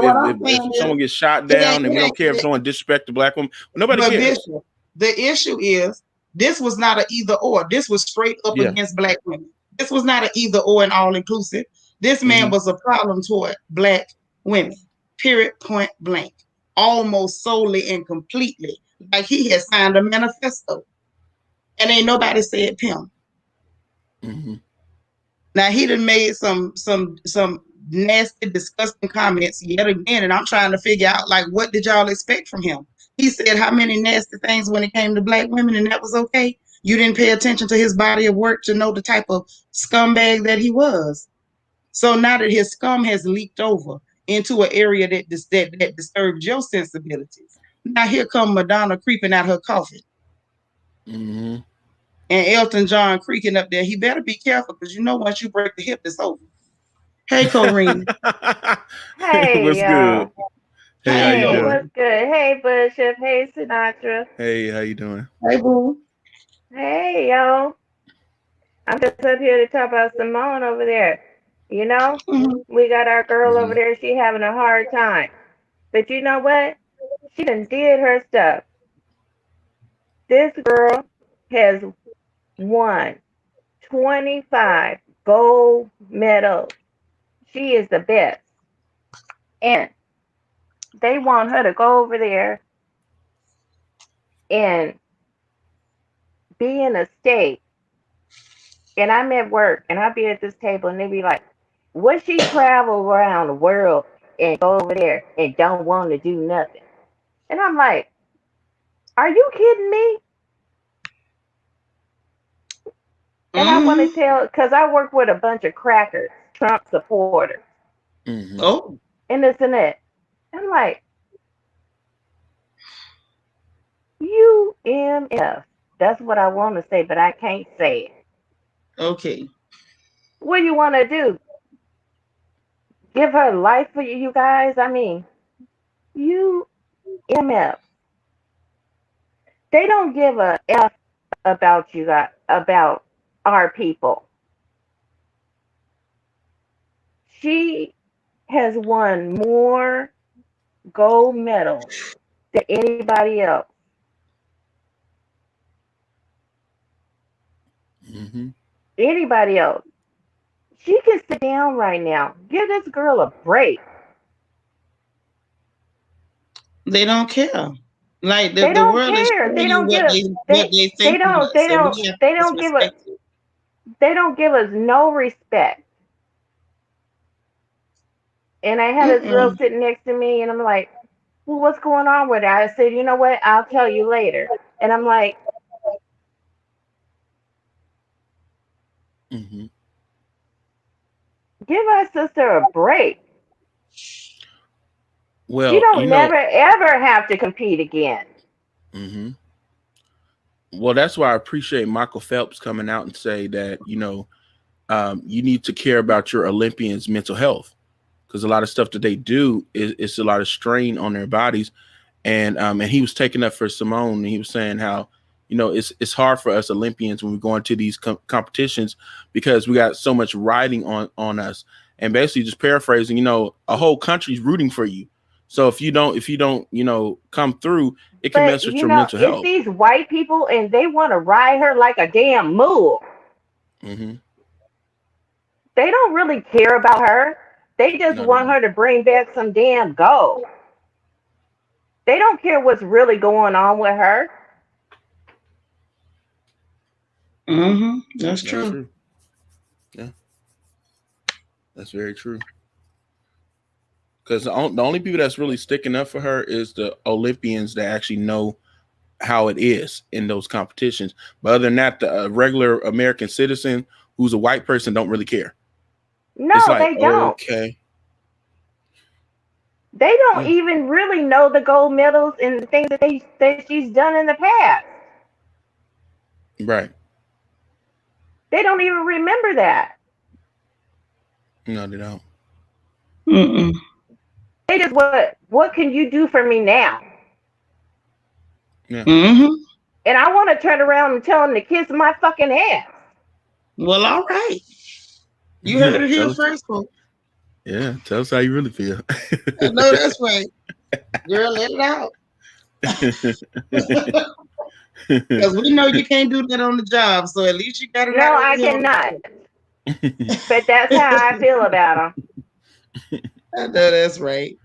someone gets shot down, and we don't care if someone disrespects the black woman. Nobody cares.
Bishop, the issue is this was not an either or. This was straight up against black women. This was not an either or and all inclusive. This man was a problem toward black women. Period. Point blank. Almost solely and completely. Like he had signed a manifesto. And ain't nobody said pimp. Now he done made some nasty, disgusting comments yet again, and I'm trying to figure out, like, what did y'all expect from him? He said how many nasty things when it came to black women, and that was okay. You didn't pay attention to his body of work to know the type of scumbag that he was. So now that his scum has leaked over into an area that disturbed your sensibilities, now here come Madonna creeping out her coffin. And Elton John creaking up there. He better be careful, because you know once you break the hip, it's over. Hey, Corrine.
Hey,
what's good? Hey, how you doing?
What's good? Hey, Bishop. Hey, Sinatra.
Hey, how you doing?
Hey, boo.
Hey, yo. I'm just up here to talk about Simone over there. You know, we got our girl over there. She having a hard time. But you know what? She done did her stuff. This girl has won 25 gold medals. She is the best. And they want her to go over there and be in a state. And I'm at work and I'll be at this table and they be like, would she travel around the world and go over there and don't want to do nothing? And I'm like, are you kidding me? And I want to tell, because I work with a bunch of crackers, Trump supporters.
Oh.
And this and that. I'm like, UMF. That's what I want to say, but I can't say it.
Okay.
What do you want to do? Give her life for you guys? I mean, UMF. They don't give a F about you guys, about our people. She has won more gold medals than anybody else. Anybody else. She can sit down right now. Give this girl a break.
They don't care. Like
They
the
don't
world is
care.
showing you what they think
they
of
don't
us,
they
and
don't
we have
they
to
don't give us
disrespect it.
they don't give us no respect. And I had this girl sitting next to me and I'm like, well, what's going on with her? I said, you know what? I'll tell you later. And I'm like, give our sister a break.
Well,
you don't never ever have to compete again.
Well, that's why I appreciate Michael Phelps coming out and say that, you need to care about your Olympians' mental health, because a lot of stuff that they do is a lot of strain on their bodies. And he was taking up for Simone, and he was saying how, it's hard for us Olympians when we go into these competitions because we got so much riding on us. And basically, just paraphrasing, a whole country's rooting for you. So if you don't, come through, it can
But
mess with your mental
it's
health.
these white people and they want to ride her like a damn mule.
Mm-hmm.
They don't really care about her. They just
Not at
want
all.
her to bring back some damn gold. They don't care what's really going on with her.
That's
That's
true.
true. Yeah, that's very true. Because the only people that's really sticking up for her is the Olympians that actually know how it is in those competitions. But other than that, the regular American citizen who's a white person don't really care. It's
No,
like,
they don't.
okay,
They don't
yeah,
even really know the gold medals and the things that she's done in the past.
right.
They don't even remember that.
No, they don't.
Mm-mm.
They just what can you do for me now?
Yeah.
Mm-hmm.
And I want to turn around and tell them to kiss my fucking ass.
Well, all right. You heard it here
tell us.
first, folks.
Yeah, tell us how you really feel.
I know that's right. Girl, let it out. Because we know you can't do that on the job, so at least you got it
No,
out over
I
here on
cannot.
the
But that's how I feel about them.
I know that's right.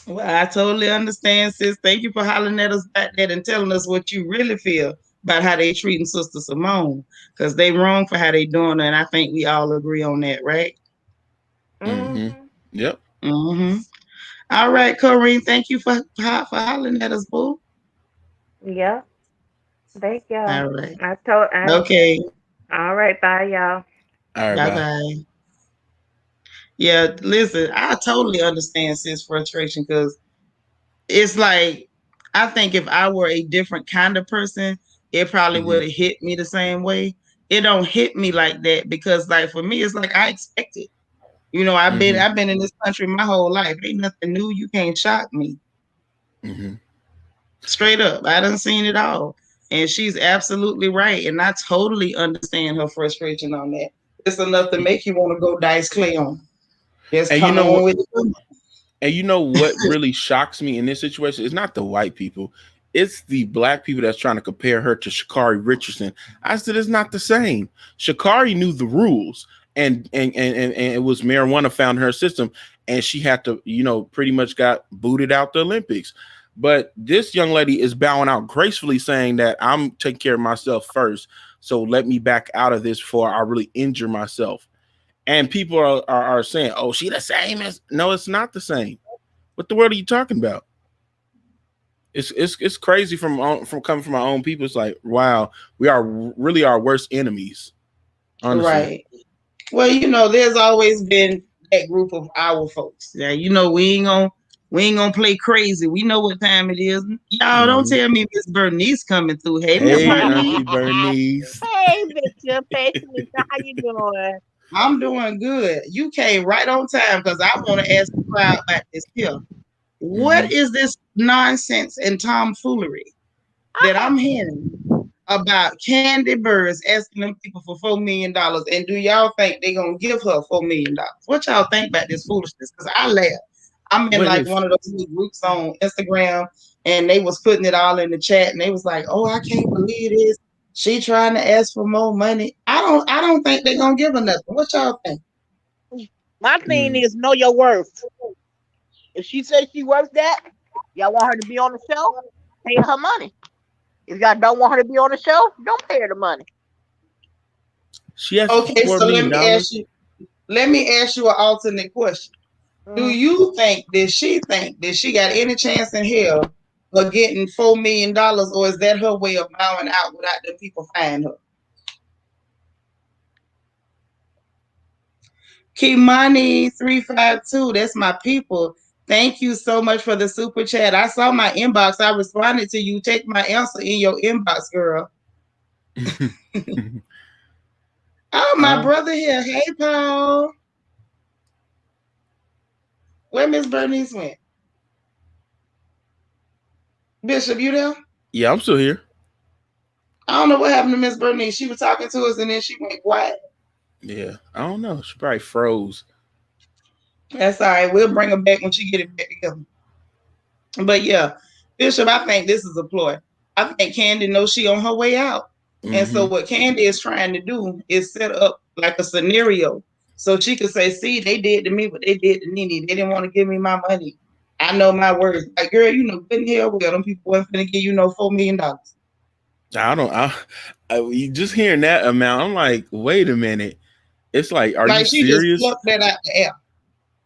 Well, I totally understand, sis. Thank you for hollering at us back there and telling us what you really feel about how they treating Sister Simone. Because they wrong for how they doing it, and I think we all agree on that, right?
hmm
Hmm.
Yep.
Mm-hmm. All right, Corrine, thank you for hollering at us, boo.
Yep. Thank y'all.
All right.
I
Okay.
all right, bye y'all.
All right, bye.
Bye-bye. Yeah, listen, I totally understand sis frustration because it's like I think if I were a different kind of person, it probably
Hmm
would have hit me the same way. It don't hit me like that because like for me it's like I expect it.
hmm
I've been in this country my whole life. Ain't nothing new. You can't shock me.
hmm
Straight up. I done seen it all. And she's absolutely right. And I totally understand her frustration on that. It's enough to make you want to go dice clay on. Just
And you
come
know
on
what?
with it.
And you know what really shocks me in this situation? It's not the white people. It's the black people that's trying to compare her to Sha'Carri Richardson. I said it's not the same. Sha'Carri knew the rules, and it was marijuana found in her system, and she had to, pretty much got booted out the Olympics. But this young lady is bowing out gracefully, saying that I'm taking care of myself first. So let me back out of this before I really injure myself. And people are saying, "Oh, she the same as?" No, it's not the same. What the world are you talking about? It's crazy from coming from our own people. It's like, wow, we are really our worst enemies, honestly.
Right. Well, there's always been that group of our folks. Yeah, we ain't gonna play crazy. We know what time it is. Y'all don't
Mhm.
tell me Miss Bernice coming through. Hey, Miss
Hey,
Bernice.
Auntie Bernice.
Hey, Victor, Patience, how you doing?
I'm doing good. You came right on time because I want to ask the crowd about this here.
hmm
What is this nonsense and tomfoolery that
I
I'm hearing about Kandi Birds asking them people for $4 million? And do y'all think they're going to give her $4 million? What y'all think about this foolishness? Because I laugh. I'm in
What
like
is?
one of those little groups on Instagram, and they was putting it all in the chat, and they was like, "Oh, I can't believe this. She trying to ask for more money." I don't think they're gonna give her nothing. What y'all think?
My thing
Mm.
is know your worth. If she says she worth that, y'all want her to be on the show, pay her money. If y'all don't want her to be on the show, don't pay her the money.
She asked for
Okay,
four
so
million dollars.
let me ask you an alternate question. Do
Mm.
you think that she got any chance in hell of getting $4 million, or is that her way of bowing out without the people finding her? Kimani 352, that's my people. Thank you so much for the super chat. I saw my inbox. I responded to you. Take my answer in your inbox, girl. Oh, my
Oh,
brother here. Hey, Paul. Where Miss Bernice went? Bishop, you there?
yeah, I'm still here.
I don't know what happened to Miss Bernice. She was talking to us and then she went quiet.
Yeah, I don't know. She probably froze.
That's all right. We'll bring her back when she get it back together. But yeah, Bishop, I think this is a ploy. I think Kandi knows she on her way out. And so
Mm-hmm.
what Kandi is trying to do is set up like a scenario so she could say, see, they did to me what they did to Nene. They didn't want to give me my money. I know my words. Like, girl, you know good and hell well them people weren't gonna give you no $4 million.
I don't. You just hearing that amount, I'm like, wait a minute. It's like, are you
Like she just
serious?
plucked that out the air.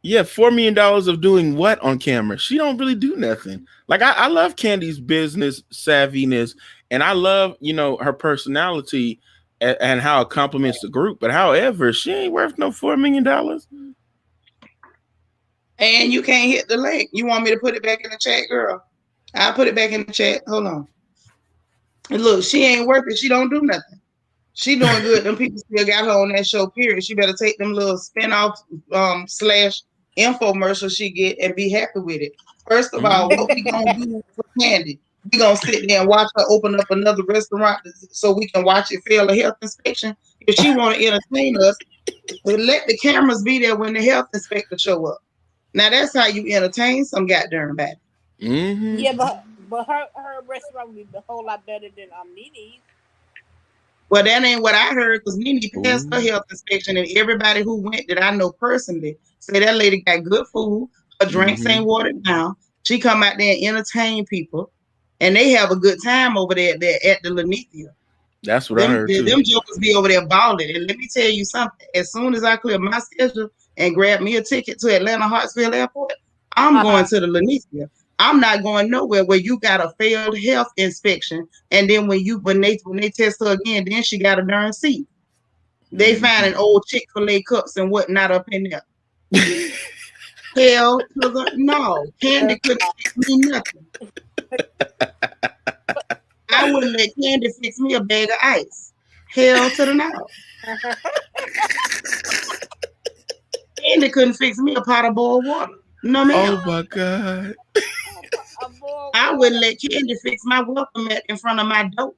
Yeah, $4 million of doing what on camera? She don't really do nothing. Like I love Candy's business savviness, and I love her personality and how it complements the group. But however, she ain't worth no $4 million.
And you can't hit the link. You want me to put it back in the chat, girl? I'll put it back in the chat. Hold on. And look, she ain't worth it. She don't do nothing. She doing good. Them people still got her on that show, period. She better take them little spin-off slash infomercial she get and be happy with it. First of all, what we gonna do for Kandi? We gonna sit there and watch her open up another restaurant so we can watch it fail a health inspection. If she want to entertain us, then let the cameras be there when the health inspector show up. Now that's how you entertain some goddamn bad.
Mm-hmm.
Yeah, but her restaurant would be a whole lot better than Nene's.
Well, that ain't what I heard because Nene passed her
Ooh.
health inspection, and everybody who went that I know personally say that lady got good food. Her drinks
Mm-hmm.
ain't watered down. She come out there and entertain people, and they have a good time over there at the Lanithia.
That's what I
Them
heard too.
them jokers be over there balling. And let me tell you something. As soon as I clear my schedule and grab me a ticket to Atlanta Hartsfield Airport, I'm going
Uh-huh.
to the Lanithia. I'm not going nowhere where you got a failed health inspection, and then when they test her again, then she got a darn seat. They find
Mm-hmm.
an old Chick-fil-A cups and whatnot up in there. Hell to the no. Kandi couldn't fix me nothing. I wouldn't let Kandi fix me a bag of ice. Hell to the no. Kandi couldn't fix me a pot of boiled water. No, ma'am.
Oh my god.
A boiled
I wouldn't
water.
let Kandi fix my welcome mat in front of my door.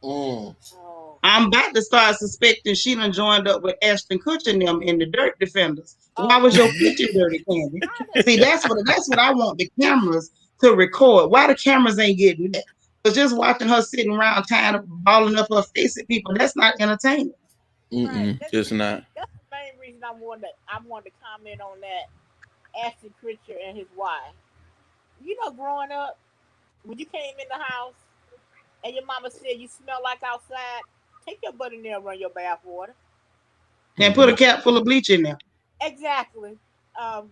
Mm.
Oh.
I'm about to start suspecting she done joined up with Ashton Kutcher and them in the Dirt Defenders. Why
Oh
was your
Lord.
kitchen dirty, Kandi?
How the
See, that's what I want the cameras to record. Why the cameras ain't getting that? But just watching her sitting around tying up, balling up her face at people, that's not entertaining.
right.
Mm-mm. It's not.
That's the main reason I wanted to comment on that Ashton Kutcher and his wife. Growing up, when you came in the house and your mama said you smell like outside, take your butt in there and run your bath water.
And put
Mm-hmm.
a cap full of bleach in there.
Exactly. Um,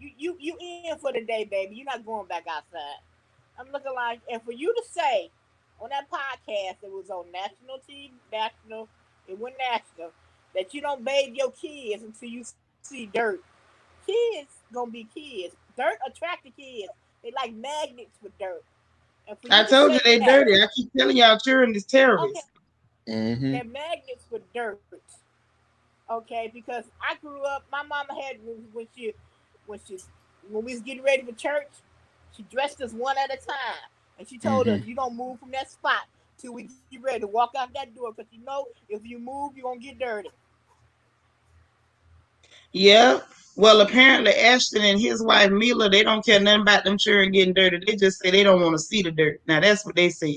you in for the day, baby. You're not going back outside. I'm looking like, and for you to say on that podcast that was on national TV, national, it went national, that you don't bathe your kids until you see dirt. Kids gonna be kids. Dirt attract the kids. They like magnets for dirt. And for you
I
to
told you
say
they
that,
dirty. I keep telling y'all children is
okay,
terrorists.
Mm-hmm.
they're magnets for dirt. Okay, because I grew up. My mama had when she when we was getting ready for church, she dressed us one at a time, and she told us,
Mm-hmm.
"You don't move from that spot till we get ready to walk out that door, because if you move, you're gonna get dirty."
Yeah. Well, apparently Ashton and his wife Mila, they don't care nothing about them children getting dirty. They just say they don't want to see the dirt. Now that's what they said.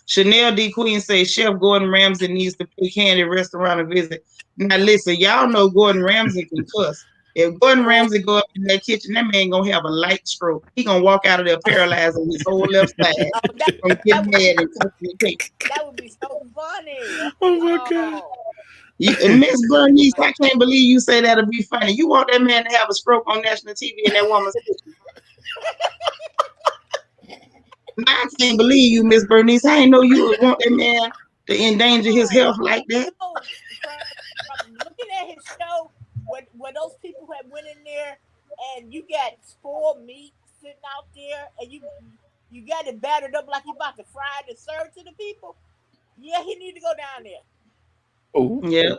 Chanel D. Queen says Chef Gordon Ramsay needs to pay Candy restaurant a visit. Now listen, y'all know Gordon Ramsay can cuss. If Gordon
Oh,
Ramsay go up in that kitchen, that man gonna have a light stroke. He gonna walk out of there paralyzed on his whole left side
oh, that
from
that
getting
would
mad and cussing the cake.
that would be so funny.
Oh my god.
Oh,
Miss Bernice, I can't believe you say that'll be funny. You want that man to have a stroke on national TV in that woman's kitchen. I can't believe you, Miss Bernice. I didn't know you would want that man to endanger his
no,
health like that.
no. From looking at his show, where those people had went in there, and you got spoiled meat sitting out there, and you got it battered up like you about to fry it and serve to the people. Yeah, he need to go down there.
Oh,
Yeah.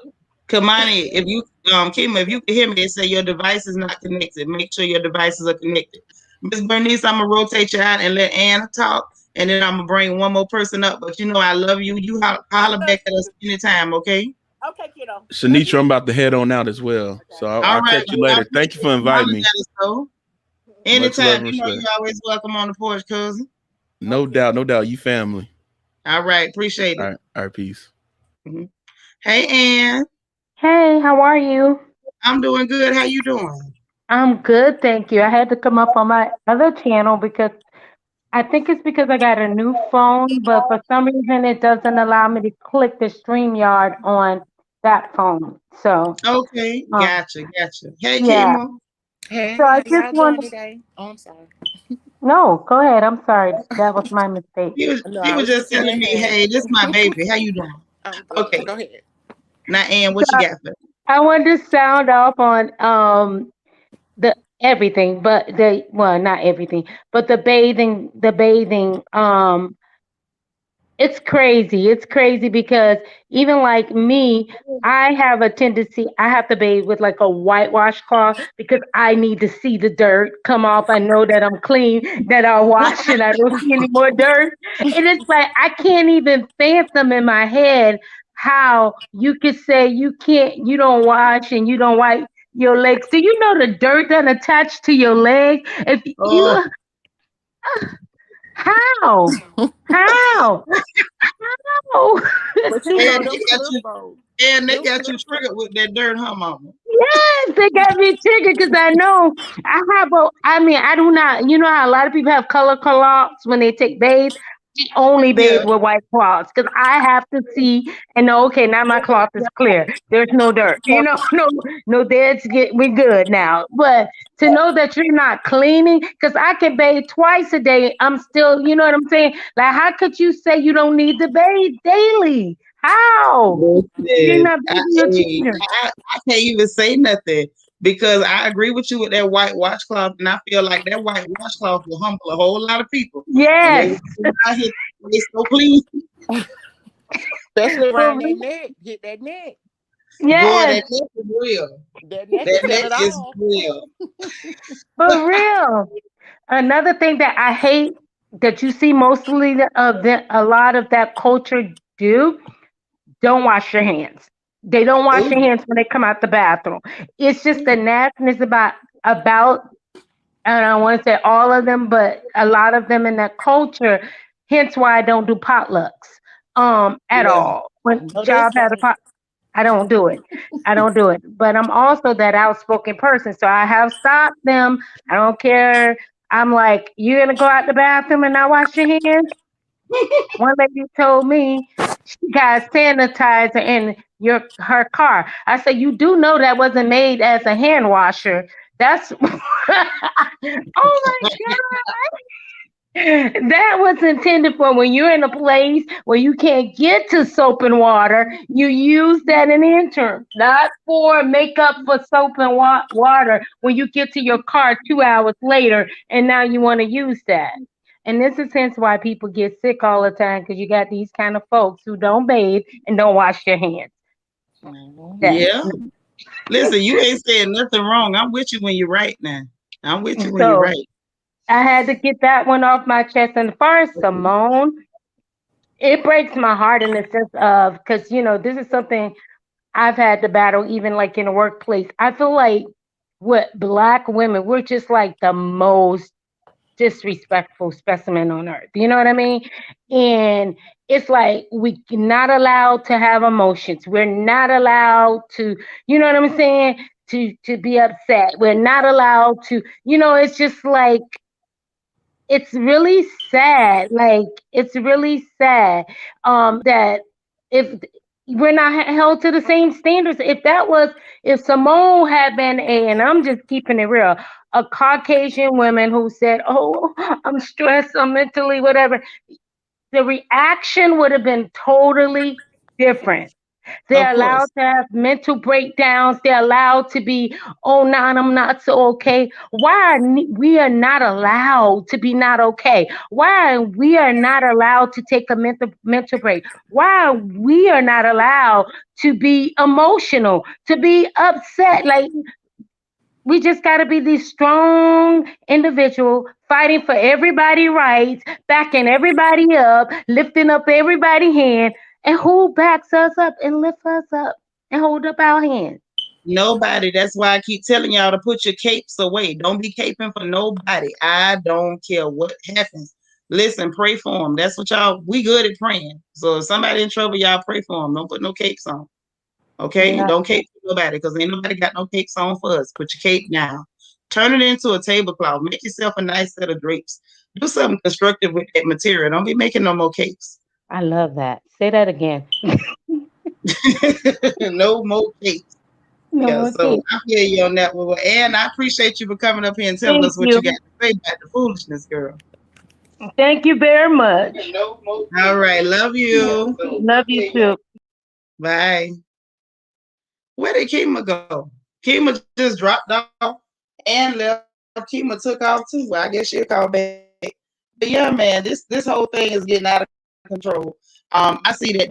Kamani, if you Kima, if you can hear me, they say your device is not connected. Make sure your devices are connected. Miss Bernice, I'm gonna rotate you out and let Anna talk, and then I'm gonna bring one more person up. But you know I love you. You holler back at us anytime, okay?
Okay, kiddo. Love
Shanitra,
you.
I'm about to head on out as well.
Okay.
So
All
I'll
right,
catch you
I
later. Thank you
appreciate
for
you
inviting
hollering
me.
at us though.
Much love
Anytime,
and
you know
respect.
you're always welcome on the porch, cousin.
No doubt, no doubt. You family.
All right, appreciate it.
All right, peace.
Mhm. Hey, Ann,
Hey, how are you?
I'm doing good. How you doing?
I'm good, thank you. I had to come up on my other channel because I think it's because I got a new phone, but for some reason it doesn't allow me to click the StreamYard on that phone. So,
Okay,
um,
gotcha. Hey,
yeah.
Kima.
So
Hey,
I
how
just
y'all doing
wanted.
today? Oh, I'm sorry.
No, go ahead. I'm sorry. That was my mistake.
No,
He
I
was
was
just
just
telling
saying
me,
hey.
hey, this is my baby. How you doing?
I'm good.
Okay.
Go ahead.
Now, Ann,
So
what you got for me?
I wanted to sound off on the everything, but the well, not everything, but the bathing. It's crazy. It's crazy because even like me, I have a tendency, I have to bathe with like a whitewash cloth because I need to see the dirt come off. I know that I'm clean, that I wash and I don't see any more dirt. And it's like I can't even fathom in my head how you could say you don't wash and you don't wipe your legs. Do you know the dirt that attached to your leg? If
Oh,
you how? How? How?
But you know
and
them slip on.
they
Them
got you
slip on.
triggered with that dirt, huh, mama?
Yes, they got me triggered because I know I mean, I do not, you know how a lot of people have color cloths when they take bathes? I only
Yeah.
bathe with white cloths because I have to see and know, okay, now my cloth is clear. There's no dirt. No deads we good now. But to know that you're not cleaning, because I can bathe twice a day, I'm still, you know what I'm saying? Like, how could you say you don't need to bathe daily? How? You're
Listen,
not bathing your children.
I can't even say nothing because I agree with you with that white washcloth, and I feel like that white washcloth will humble a whole lot of people. And they
Yes.
out here, they so clean.
Especially
For
around that
real.
neck. Hit that neck.
Boy,
Yes,
that neck is real.
That neck will
That
tell
neck
it
is
all.
real.
for real. Another thing that I hate that you see mostly of a lot of that culture do, don't wash your hands. They don't wash
Ooh,
your hands when they come out the bathroom. It's just the nastiness about I don't want to say all of them, but a lot of them in that culture. Hence why I don't do potlucks at
yeah.
all. When
I know
job
that's
had a
right.
pot, I don't do it. I don't do it. But I'm also that outspoken person. So I have stopped them. I don't care. I'm like, you're gonna go out the bathroom and not wash your hands? One lady told me she got sanitizer in her car. I said, you do know that wasn't made as a hand washer. That's oh my that was intended for when you're in a place where you can't get to soap and water. You use that in interim, not for makeup for soap and water when you get to your car 2 hours later and now you want to use that. And this is hence why people get sick all the time because you got these kind of folks who don't bathe and don't wash their hands. That
Yeah. Listen, you ain't saying nothing wrong. I'm with you when you're right now. I'm with you when you're
so
right.
I had to get that one off my chest. And as far as Simone, it breaks my heart in the sense of because this is something I've had to battle even like in the workplace. I feel like what black women, we're just like the most disrespectful specimen on earth. You know what I mean? And it's like we not allowed to have emotions. We're not allowed to, you know what I'm saying? To be upset. We're not allowed to, it's just like it's really sad. Like it's really sad that if we're not held to the same standards. If Simone had been and I'm just keeping it real, a Caucasian woman who said, "Oh, I'm stressed, I'm mentally whatever," the reaction would have been totally different. They're
Of
allowed
course.
to have mental breakdowns. They're allowed to be, oh, no, I'm not so okay. We are not allowed to be not okay? Why we are not allowed to take a mental break? Why we are not allowed to be emotional, to be upset? Like we just got to be these strong individual fighting for everybody rights, backing everybody up, lifting up everybody hand. And who backs us up and lifts us up and hold up our hands?
Nobody. That's why I keep telling y'all to put your capes away. Don't be caping for nobody. I don't care what happens. Listen, pray for them. That's what y'all. We good at praying. So if somebody in trouble, y'all pray for them. Don't put no capes on. Okay, and
Yeah,
don't cape for nobody because ain't nobody got no capes on for us. Put your cape down. Turn it into a tablecloth. Make yourself a nice set of drapes. Do something constructive with that material. Don't be making no more capes.
I love that. Say that again.
No more capes.
No,
Yeah,
okay.
so I feel you on that one. And I appreciate you for coming up here and telling
Thank
us what
you.
you got to say about the foolishness, girl.
Thank you very much.
All right, love you.
Love you too.
Bye. Where did Kima go? Kima just dropped off and left. Kima took off too. Well, I guess she'll call back. But yeah, man, this whole thing is getting out of control. I see that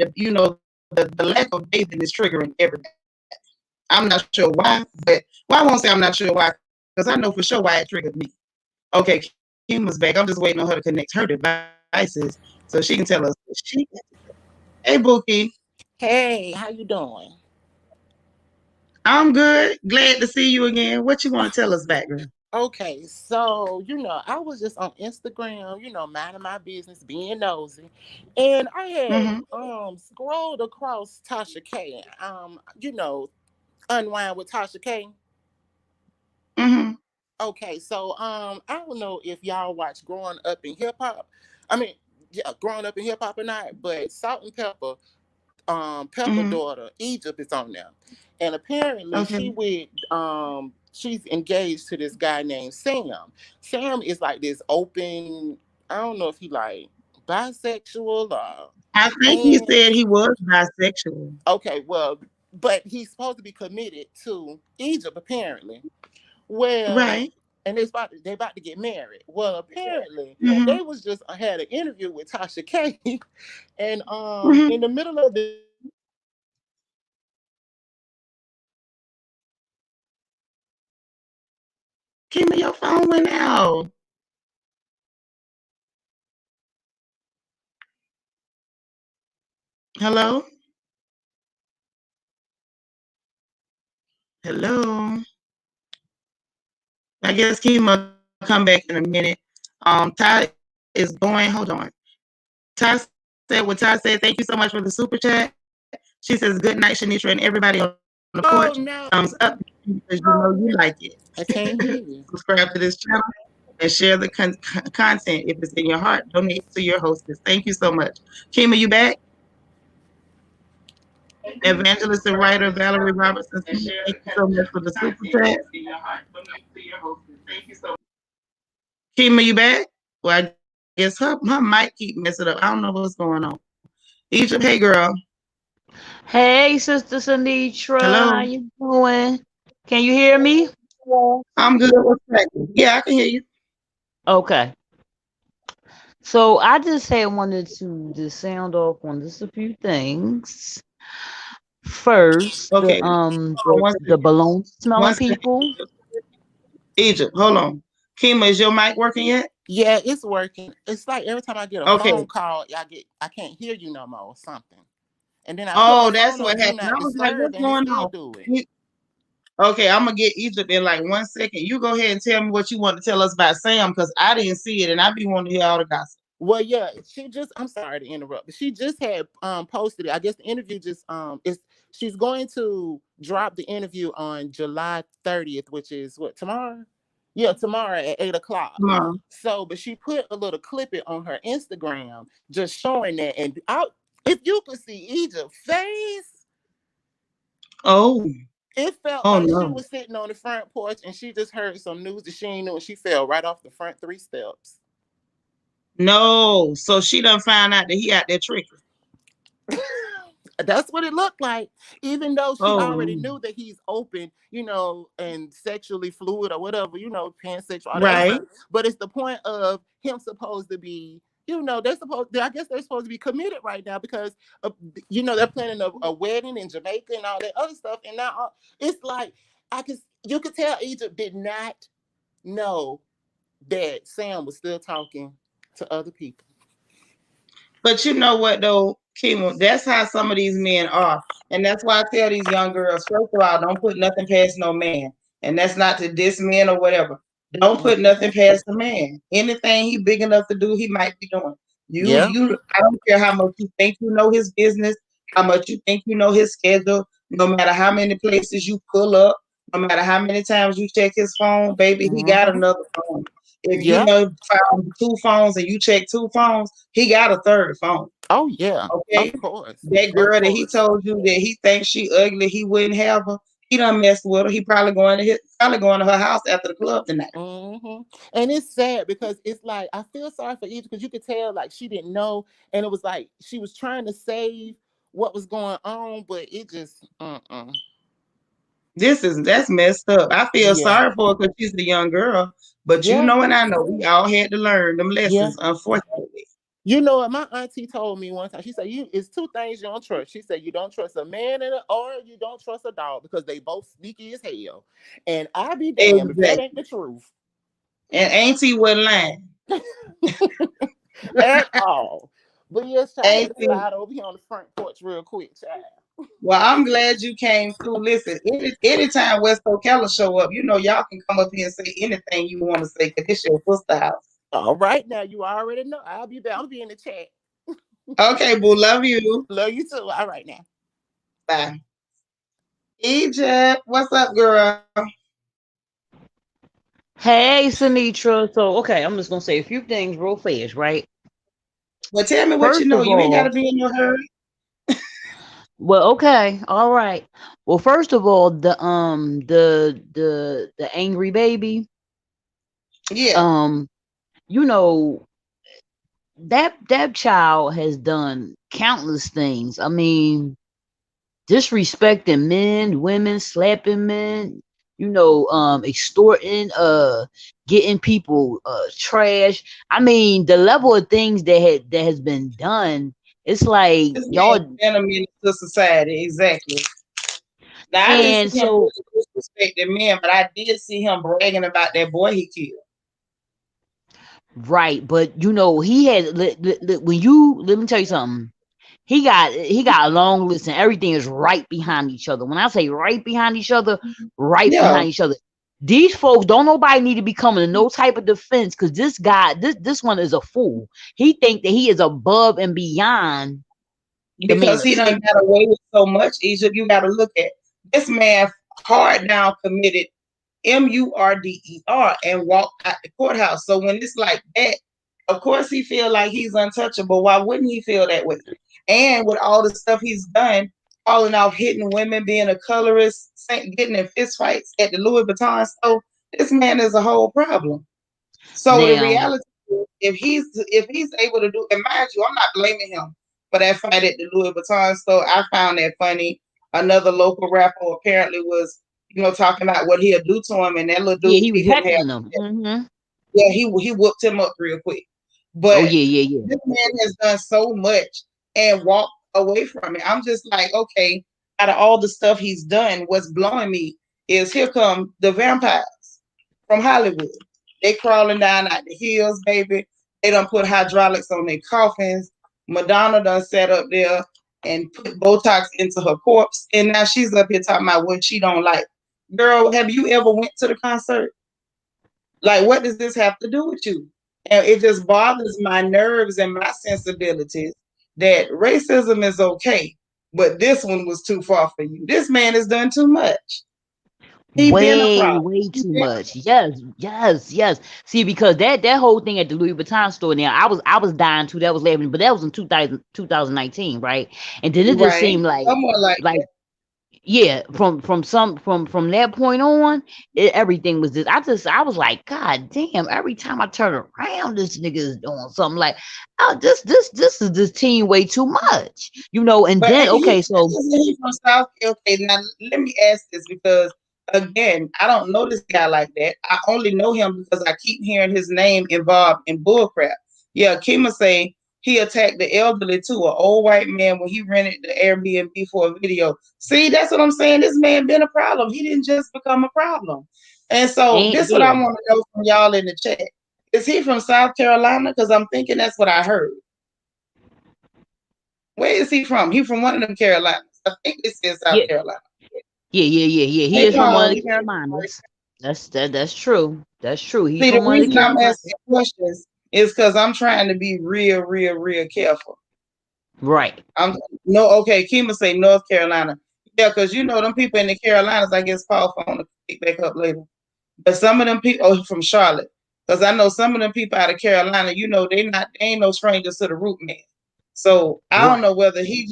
the lack of bathing is triggering everybody. I'm not sure why, but well, I won't say I'm not sure why because I know for sure why it triggered me. Okay, Kima's back. I'm just waiting on her to connect her devices so she can tell us what she got to say. Hey, Bookie.
Hey, how you doing?
I'm good. Glad to see you again. What you want to tell us back, girl?
Okay, so I was just on Instagram, minding my business, being nosy, and I had
Mm-hmm.
scrolled across Tasha K. Unwind with Tasha K.
Mm-hmm.
Okay, so I don't know if y'all watch Growing Up in Hip Hop. I mean, yeah, Growing Up in Hip Hop or not, but Salt and Pepper, Pepper
Mm-hmm.
daughter Egypt is on there, and apparently
Okay.
she's engaged to this guy named Sam. Sam is like this open. I don't know if he like bisexual or
I think he
trans.
said he was bisexual.
Okay, well, but he's supposed to be committed to Egypt apparently. Well,
Right.
and they about to get married. Well, apparently
Mm-hmm.
they was just had an interview with Tasha K, and
Mm-hmm.
in the middle of the interview,
Kima, your phone went out. Hello? Hello? I guess Kima come back in a minute. Ty is going. Hold on. Ty said, what Ty said, thank you so much for the super chat. She says, good night, Shanitra, and everybody on the porch. Thumbs up
oh
because
no,
you like it.
I can't hear
Subscribe
you.
to this channel and share the content. If it's in your heart, donate to your hostess. Thank you so much. Kima, you back? Evangelist and writer Valerie Robertson. Thank you so much for the super chat. Kima, you back? Well, I guess her mic keep messing up. I don't know what's going on. Egypt, hey girl.
Hey, Sister Sanitra,
Hello.
how you doing? Can you hear me?
I'm good. What's happening? Yeah, I can hear you.
Okay. So I just had wanted to just sound off on just a few things. First,
Okay. Hold on one
the
second.
balloon
One
smelling
second.
people.
Egypt, hold on. Kima, is your mic working yet?
Yeah, it's working. It's like every time I get a
Okay.
phone call, I can't hear you no more or something. And then I put my
Oh, that's
phone
what
on do
happened.
not
I was like,
disturb,
what's
and it
going
still
on?
do it.
Okay, I'm gonna get Egypt in like 1 second. You go ahead and tell me what you want to tell us about Sam because I didn't see it and I be wanting to hear all the gossip.
Well, yeah, I'm sorry to interrupt, but she just had posted it. I guess the interview just is she's going to drop the interview on July 30th, which is what, tomorrow? Yeah, tomorrow at 8 o'clock.
Come on.
So, but she put a little clip it on her Instagram just showing that. And if you could see Egypt's face,
Oh,
it felt
oh
like she
no.
was sitting on the front porch and she just heard some news that she ain't knew and she fell right off the front 3 steps.
No. So she done found out that he out there tricking.
That's what it looked like. Even though she already
Oh,
knew that he's open, and sexually fluid or whatever, pansexual, all that other
Right.
stuff. But it's the point of him supposed to be, I guess they're supposed to be committed right now because, they're planning a wedding in Jamaica and all that other stuff. And now it's like, you could tell Egypt did not know that Sam was still talking to other people.
But you know what though, Kimo, that's how some of these men are. And that's why I tell these young girls, first of all, don't put nothing past no man. And that's not to diss men or whatever. Don't put
Mm-hmm.
nothing past the man. Anything he big enough to do, he might be doing.
Yeah.
I don't care how much you think you know his business, how much you think you know his schedule, no matter how many places you pull up, no matter how many times you check his phone, baby, he got
Mm-hmm.
another phone. If you
Yeah.
know found two phones and you check two phones, he got a third phone.
Oh yeah. Of
Okay.
course.
That
Of
girl that he
course.
told you that he thinks she ugly, he wouldn't have her. He done messed with her. He probably going to her house after the club tonight.
Mm-hmm. And it's sad because it's like I feel sorry for Egypt because you could tell like she didn't know, and it was like she was trying to save what was going on, but it just
That's messed up. I feel
yeah.
sorry for her because she's a young girl. But you
Yeah.
know and I know we all had to learn them
Yeah.
lessons, unfortunately.
You know what my auntie told me one time? She said, it's two things you don't trust. She said, you don't trust a man or you don't trust a dog because they both sneaky as hell. And I be damned if that ain't
Exactly.
the truth
And Auntie wasn't lying.
at all. But yes, child, I had to
Auntie,
slide over here on the front porch real quick, child.
well, I'm glad you came through. Listen, anytime West Ocala show up, y'all can come up here and say anything you want to say because it's your sister house.
All right, now you already know. I'll be there. I'll be in the chat.
Okay, boo, love you.
Love you too. All right now.
Bye. Egypt, what's up, girl?
hey, Sinitra. So, okay, I'm just gonna say a few things real fast, right?
Well, tell me what you
First
know.
of
You ain't got to
all,
be in no hurry.
well, okay, all right. Well, first of all, the angry baby,
Yeah,
um, you know that child has done countless things. I mean, disrespecting men, women, slapping men, extorting, getting people trash. I mean, the level of things that has been done, it's like
this man
y'all.
sent him into society. Exactly. Now, I didn't
And
see him
so,
really disrespecting men, but I did see him bragging about that boy he killed.
right, but he had when you let me tell you something. He got a long list and everything is right behind each other. When I say right behind each other, right
Yeah,
behind each other. These folks don't nobody need to be coming to no type of defense because this guy, this one is a fool. He think that he is above and beyond the
because he
manners.
done got away with so much, Egypt. You got to look at this man hard down committed murder and walked out the courthouse. So when it's like that, of course he feel like he's untouchable. Why wouldn't he feel that way? And with all the stuff he's done, falling off, hitting women, being a colorist, getting in fist fights at the Louis Vuitton store, this man is a whole problem. So the
Now,
reality is, if he's able to do, and mind you, I'm not blaming him for that fight at the Louis Vuitton store. I found that funny. Another local rapper apparently was, talking about what he'll do to him, and that little
yeah,
dude
he was
beat him half.
heckling them.
Yeah, he whooped him up real quick.
Oh
But
yeah, yeah, yeah.
this man has done so much and walked away from it. I'm just like, okay, out of all the stuff he's done, what's blowing me is here come the vampires from Hollywood. They crawling down out the hills, baby. They done put hydraulics on their coffins. Madonna done sat up there and put Botox into her corpse. And now she's up here talking about what she don't like. Girl, have you ever went to the concert? Like, what does this have to do with you? And it just bothers my nerves and my sensibilities that racism is okay, but this one was too far for you. This man has done too much. He been a
Way,
problem.
way too much. Yes, yes, yes. See, because that whole thing at the Louis Vuitton store now, I was dying too. That was laughing, but that was in 2019, right? And then it just
Right.
seemed like
Somewhere like
like
that.
yeah, from that point on, everything was just. I was like, God damn! Every time I turn around, this nigga is doing something like, oh, this is this teen way too much, And
But
then
he
okay, so
isn't he from South? Okay, now let me ask this because again, I don't know this guy like that. I only know him because I keep hearing his name involved in bullcrap. Yeah, Kima say he attacked the elderly too, an old white man when he rented the Airbnb for a video. See, that's what I'm saying. This man been a problem. He didn't just become a problem. And so
and
this is what I
yeah,
want to know from y'all in the chat. Is he from South Carolina? Because I'm thinking that's what I heard. Where is he from? He from one of them Carolinas. I think this is South
yeah,
Carolina.
yeah. He
Hey,
is from one
Paul.
of the Carolinas. That's true. That's true. He's
See, the
from one of the
reason I'm
Carolinas.
asking questions is because I'm trying to be real careful.
Right.
I'm no okay. Kima say North Carolina. Yeah, because them people in the Carolinas. I guess Paul phone to pick back up later. But some of them people from Charlotte, because I know some of them people out of Carolina. They ain't no strangers to the root man. So I don't
Right.
know whether he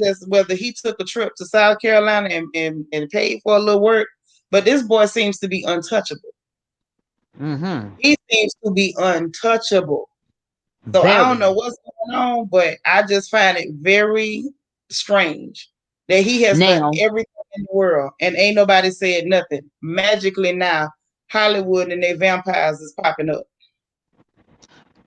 took a trip to South Carolina and paid for a little work, but this boy seems to be untouchable.
Mm-hmm.
He seems to be untouchable. So I don't know
Very.
what's going on, but I just find it very strange that he has done
Now,
everything in the world and ain't nobody said nothing. Magically now, Hollywood and their vampires is popping up.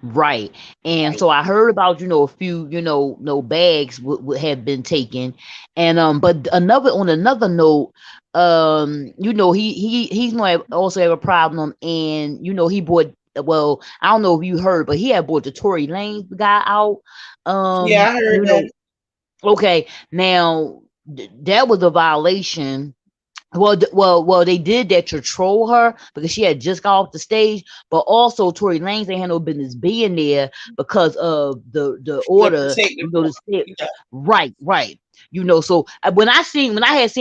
right. And so I heard about, a few, no bags would have been taken. And but on another note, he's gonna also have a problem. And he bought, well, I don't know if you heard, but he had bought the Tory Lanez guy out.
Yeah, I heard that.
Okay, now that was a violation. Well, they did that to troll her because she had just got off the stage, but also Tory Lanez ain't had no business being there because of the
The
order,
protective
the step.
order.
Right. So when I had seen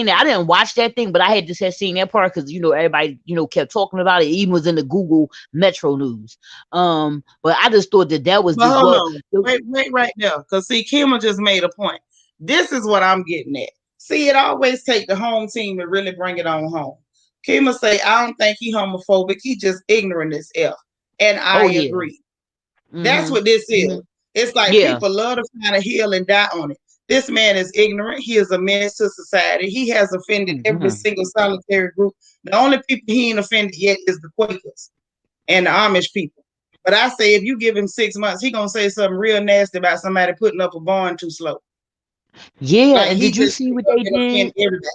it, I didn't watch that thing, but I had seen that part because everybody kept talking about it, it even was in the Google Metro News. But I just thought that was
But
just
hold
well.
on. Wait right there. Because see, Kimma just made a point. This is what I'm getting at. See, it always take the home team to really bring it on home. Kimma say, I don't think he homophobic. He just ignorant as F. And I
Oh yeah.
agree. That's
Mm-hmm.
what this
Mm-hmm.
is. It's like
Yeah.
people love to find a hill and die on it. This man is ignorant. He is a menace to society. He has offended every
Mm-hmm.
single solitary group. The only people he ain't offended yet is the Quakers and the Amish people. But I say if you give him 6 months, he gonna say something real nasty about somebody putting up a barn too slow.
Yeah.
Like
And
he
did you
just
see what they
and offend
did?
everybody.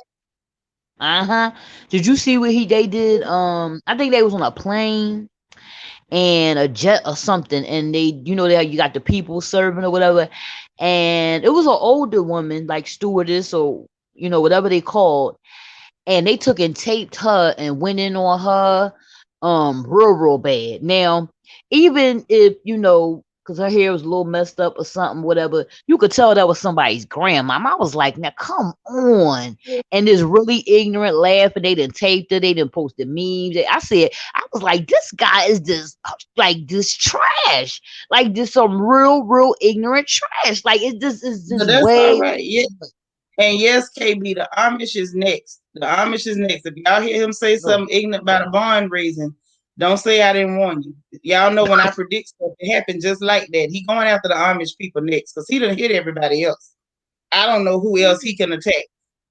Uh-huh. Did you see what they did? I think they was on a plane and a jet or something, and they, there you got the people serving or whatever, and it was an older woman, like stewardess or whatever they called, and they took and taped her and went in on her real bad. Now, even if because her hair was a little messed up or something, whatever, you could tell that was somebody's grandma. I was like, now come on. And this really ignorant laughing, they didn't taped it, they didn't posted memes. I was like, this guy is just like this trash, like this some real ignorant trash. Like it's
But
just
that's all
way.
right. Yeah. And yes, KB, the Amish is next. The Amish is next. If y'all hear him say
Oh,
something ignorant about a barn raising, don't say I didn't warn you. Y'all know when I predict stuff, it happened just like that. He going after the Amish people next because he done hit everybody else. I don't know who else he can attack.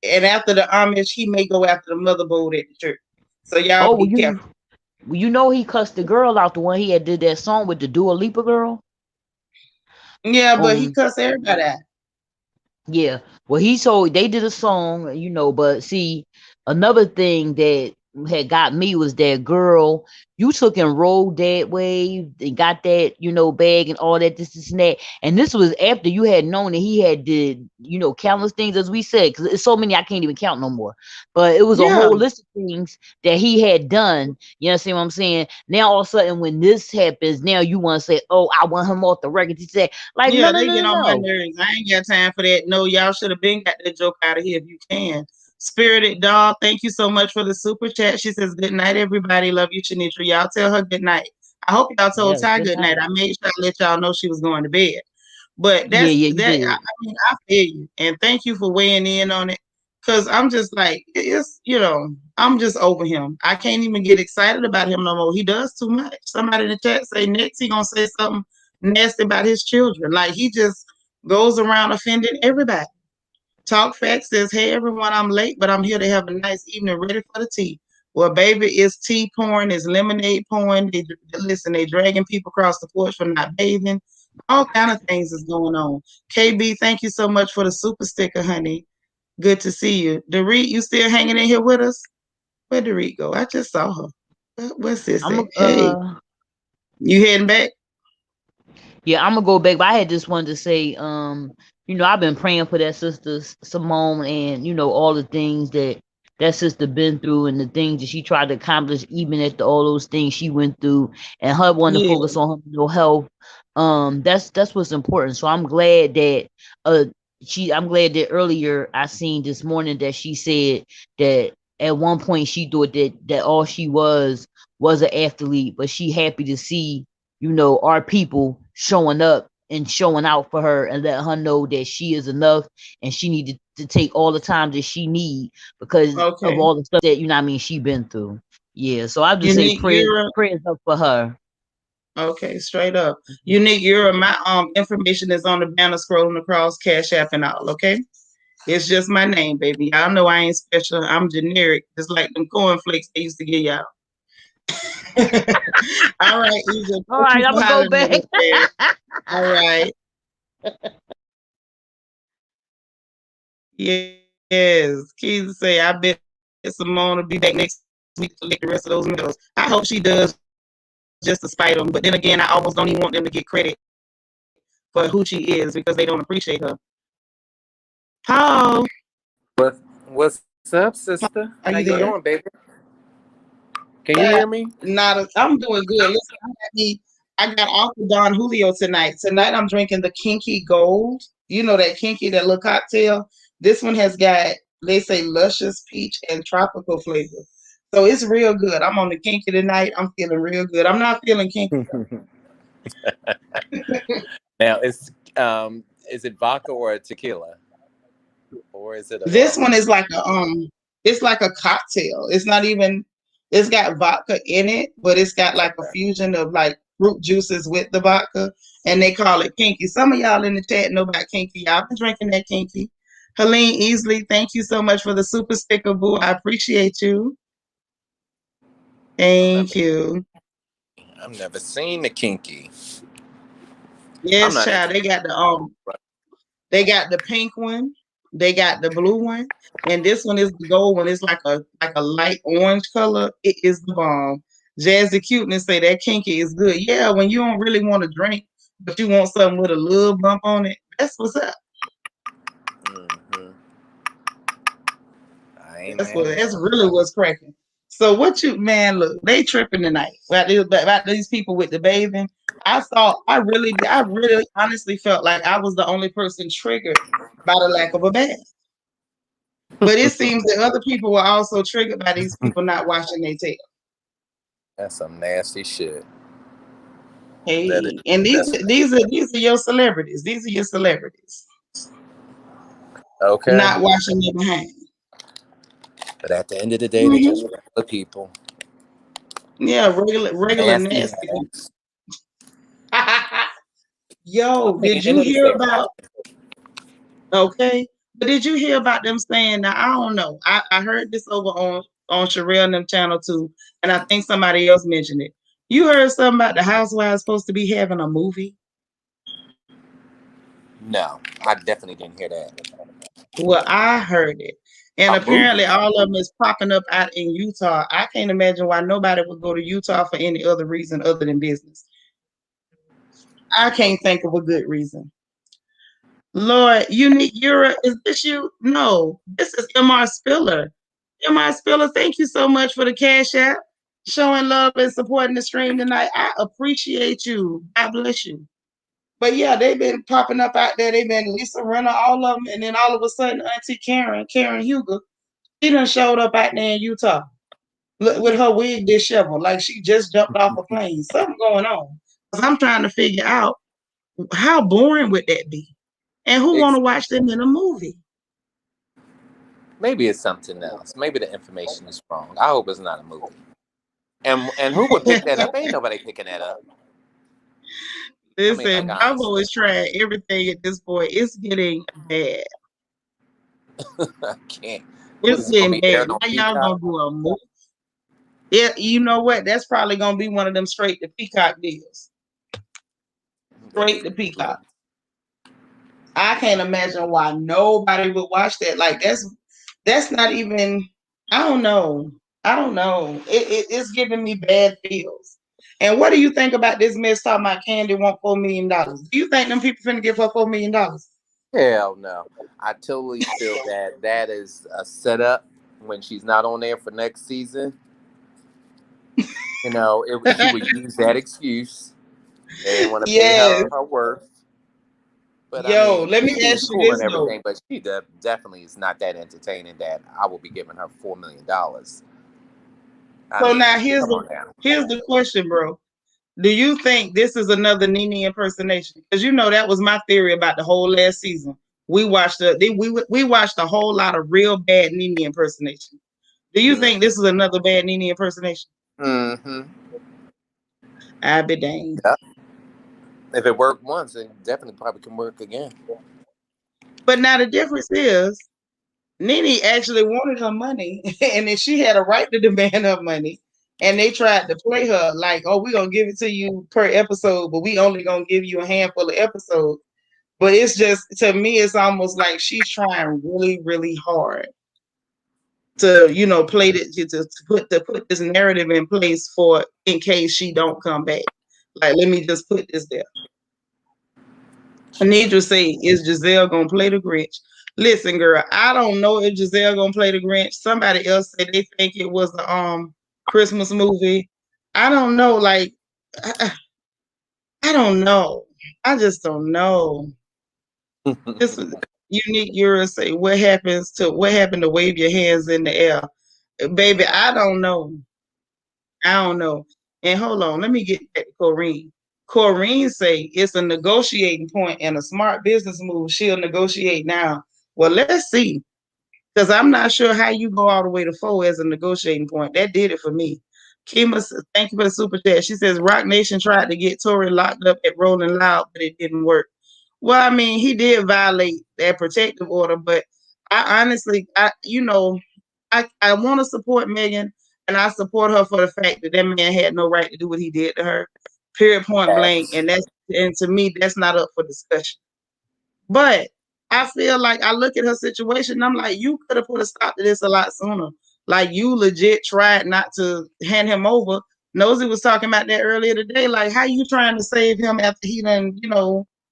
And after the Amish, he may go after the motherboard at the church. So y'all
oh,
be careful.
he cussed the girl out, the one he had did that song with the Dua Lipa girl.
Yeah, but he cussed everybody out.
Yeah. Well, they did a song, but see, another thing that had got me was that girl, you took and rolled that wave and got that, bag and all that, this and that. And this was after you had known that he had did, countless things, as we said, because it's so many I can't even count no more. But it was a
Yeah.
whole list of things that he had done. You understand what I'm saying? Now all of a sudden when this happens, now you want to say, oh, I want him off the record. He said, like,
Yeah,
no,
they
no,
get
no,
on my
no.
nerves. I ain't got time for that. No, y'all should have been got that joke out of here if you can. Spirited Dog, thank you so much for the super chat. She says, good night, everybody. Love you, Chanitra. Y'all tell her good night. I hope y'all told
Yeah,
Ty
good
good night.
night.
I made sure I let y'all know she was going to bed. But
Yeah,
that's
yeah, you
that.
did.
I mean, I feel you. And thank you for weighing in on it. Cause I'm just like, it's, I'm just over him. I can't even get excited about him no more. He does too much. Somebody in the chat say next he gonna say something nasty about his children. Like he just goes around offending everybody. Talk Fact says, hey everyone, I'm late, but I'm here to have a nice evening ready for the tea. Well, baby, it's tea pouring, it's lemonade pouring. Listen, they dragging people across the porch for not bathing. All kind of things is going on. KB, thank you so much for the super sticker, honey. Good to see you. Dorit, you still hanging in here with us? Where'd Dorit go? I just saw her. What's this
I'm
at? Hey, you heading back?
Yeah, I'm gonna go back, but I had just wanted to say, I've been praying for that sister Simone, and all the things that sister been through, and the things that she tried to accomplish, even after all those things she went through, and her wanting to
Yeah.
focus on her mental health. That's what's important. So I'm glad that I'm glad that earlier I seen this morning that she said that at one point she thought that all she was an athlete, but she happy to see our people showing up and showing out for her and letting her know that she is enough and she needed to take all the time that she need because of
Okay.
all the stuff that she been through. Yeah, so I'll just say
Unique,
prayers up for her.
okay, straight up. Unique, my information is on the banner scrolling across, Cash App and all, okay? It's just my name, baby. Y'all know I ain't special. I'm generic, just like them cornflakes they used to give y'all. All right, Egypt.
All
Thank
right,
you
I'm
for
gonna go
hollering at
back.
us there. All right. Yes. Keys say, I bet Simone will be back next week to collect the rest of those medals. I hope she does just to spite them. But then again, I almost don't even want them to get credit for who she is because they don't appreciate her. Paul,
What's up, sister?
are
How
you
you
there?
doing, baby? Can you hear me?
I'm doing good. Listen, I got off of Don Julio tonight. Tonight I'm drinking the Kinky Gold. You know that Kinky, that little cocktail. This one has got, they say, luscious peach and tropical flavor. So it's real good. I'm on the Kinky tonight. I'm feeling real good. I'm not feeling kinky.
Now, is it vodka or a tequila, or is it a
This
rum?
one is like it's like a cocktail. It's not even, it's got vodka in it, but it's got like a
Okay.
fusion of like fruit juices with the vodka, and they call it kinky. Some of y'all in the chat know about kinky. Y'all been drinking that kinky. Helene Easley, thank you so much for the super sticker, boo. I appreciate you.
I've never,
Thank you.
I've never seen the kinky. I'm
Yes,
not
child.
into.
They got the pink one, they got the blue one, and this one is the gold one. It's like a light orange color. It is the bomb. Jazzy Cuteness say that kinky is good. Yeah, when you don't really want to drink, but you want something with a little bump on it, that's what's up.
Mm-hmm. I ain't mad at
That's
it.
really what's cracking. So what you man, look, they tripping tonight about these people with the bathing. I really honestly felt like I was the only person triggered by the lack of a bath. But it seems that other people were also triggered by these people not washing their tail.
That's some nasty shit. That is.
Hey, and these
That's
these are these are your celebrities. These are your celebrities
okay.
not washing their behind.
But at the end of the day, they
Hmm.
just regular people.
Yeah, regular
Nasty
nasty people.
ass. I
Yo,
mean,
did
they
you
know to
hear
stay home.
about? Okay, but did you hear about them saying? Now I don't know. I heard this over on Sharrell and them channel too, and I think somebody else mentioned it. You heard something about the housewives supposed to be having a movie?
No, I definitely didn't hear that.
Well, I heard it. And
A
apparently
movie.
all of them is popping up out in Utah. I can't imagine why nobody would go to Utah for any other reason other than business. I can't think of a good reason. Lord, Unique Eura, is this you? No, this is MR Spiller. MR Spiller, thank you so much for the cash app, showing love and supporting the stream tonight. I appreciate you. God bless you. But yeah, they've been popping up out there. They've been Lisa Renner, all of them, and then all of a sudden, Auntie Karen Huger, she done showed up out there in Utah with her wig disheveled, like she just jumped off a plane. Something going on. Because I'm trying to figure out how boring would that be, and who want
Ex-
to watch them in a movie?
Maybe it's something else. Maybe the information is wrong. I hope it's not a movie. And who would pick that up? Ain't nobody picking that up. I mean,
Listen,
like
Bravo
honestly,
is trying everything at this point. It's getting bad.
I can't. What
It's
is it gonna
getting
be
bad.
aired on
Now y'all
Peacock?
gonna do a movie. Yeah, you know what? That's probably gonna be one of them straight to Peacock deals. Straight to Peacock. I can't imagine why nobody would watch that. Like that's not even. I don't know. I don't know. It's giving me bad feels. And what do you think about this mess talking about Kandi want $4 million? Do you think them people finna give her $4 million?
Hell no. I totally feel that that is a setup when she's not on there for next season. You know, she would use that excuse. They didn't want to pay
Yes.
her worth. But I
Yo,
mean,
let
she
me
seems
ask you
cool
this
and
though.
everything, but she definitely is not that entertaining that I will be giving her $4 million. I
So
mean,
now
come on now.
here's the question, bro. Do you think this is another Nene impersonation? Because you know that was my theory about the whole last season. We watched we watched a whole lot of real bad Nene impersonation. Do you think
Mm-hmm.
this is another bad Nene impersonation?
Mm-hmm.
I be dang.
Yep. If it worked once, it definitely probably can work again.
But now the difference is Nene actually wanted her money, and then she had a right to demand her money. And they tried to play her like, "Oh, we're gonna give it to you per episode, but we only gonna give you a handful of episodes." But it's just to me, it's almost like she's trying really, really hard to, play to put this narrative in place for in case she don't come back. Like, let me just put this there. Anidra say, is Giselle gonna play the Grinch? Listen, girl, I don't know if Giselle gonna play the Grinch. Somebody else said they think it was a Christmas movie. I don't know. Like, I don't know. I just don't know. This is unique. Euro say, what happened to wave your hands in the air, baby? I don't know. I don't know. And hold on, let me get back to Corrine. Corrine say it's a negotiating point and a smart business move. She'll negotiate now. Well, let's see. Because I'm not sure how you go all the way to 4 as a negotiating point. That did it for me. Kima, thank you for the super chat. She says Rock Nation tried to get Tory locked up at Rolling Loud, but it didn't work. Well, I mean, he did violate that protective order, but I honestly, I want to support Megan, and I support her for the fact that that man had no right to do what he did to her. Period, point blank.
Facts.
And to me, that's not up for discussion. But I feel like I look at her situation and I'm like, you could have put a stop to this a lot sooner. Like you legit tried not to hand him over. Nosy was talking about that earlier today. Like, how you trying to save him after he done,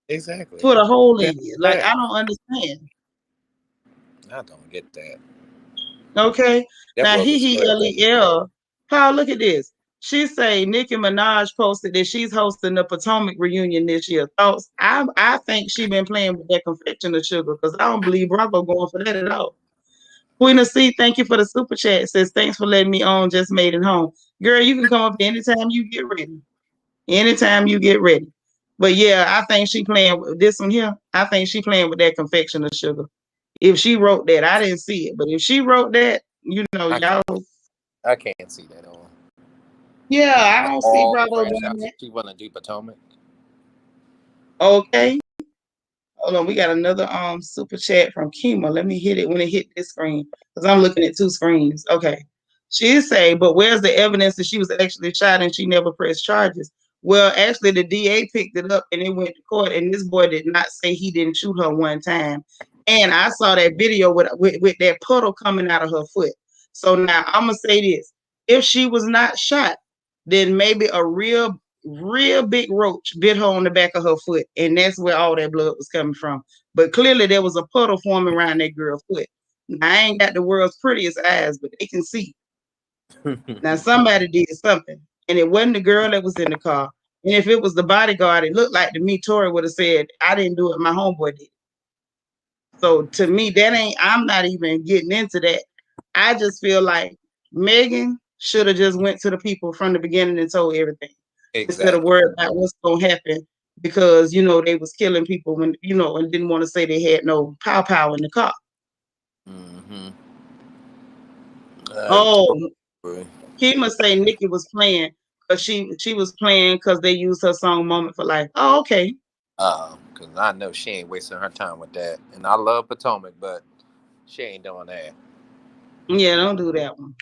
Exactly.
put a hole in
That's
you? Like, I
sad.
don't understand.
I don't get that.
Okay.
That
Now
rug is
he
clearly.
LEL. Paul, look at this. She say Nicki Minaj posted that she's hosting the Potomac reunion this year. Thoughts? I think she been playing with that confection of sugar because I don't believe Bravo going for that at all. Queen of C, thank you for the super chat. Says thanks for letting me on. Just made it home, girl. You can come up anytime you get ready. Anytime you get ready. But yeah, I think she playing with this one here. I think she playing with that confection of sugar. If she wrote that, I didn't see it, but if she wrote that,
I
y'all.
I can't see that on.
Yeah, I don't see
All the
Bravo
crash
doing
outs
that.
she want to do Potomac.
Okay. Hold on, we got another super chat from Kima. Let me hit it when it hit this screen because I'm looking at two screens. Okay. She say, but where's the evidence that she was actually shot and she never pressed charges? Well, actually, the DA picked it up and it went to court, and this boy did not say he didn't shoot her one time. And I saw that video with that puddle coming out of her foot. So now I'm gonna say this: if she was not shot, then maybe a real big roach bit her on the back of her foot, and that's where all that blood was coming from. But clearly, there was a puddle forming around that girl's foot. Now, I ain't got the world's prettiest eyes, but they can see. Now, somebody did something, and it wasn't the girl that was in the car. And if it was the bodyguard, it looked like to me, Tory would have said, I didn't do it, my homeboy did. So to me, I'm not even getting into that. I just feel like Megan should have just went to the people from the beginning and told everything instead of
Exactly.
worried about what's gonna happen because they was killing people when and didn't want to say they had no power in the car.
Mm-hmm.
Oh,
Tory.
he must say Nikki was playing because she was playing because they used her song "Moment for Life." Oh, okay.
Because I know she ain't wasting her time with that. And I love Potomac, but she ain't doing that.
Yeah, don't do that one.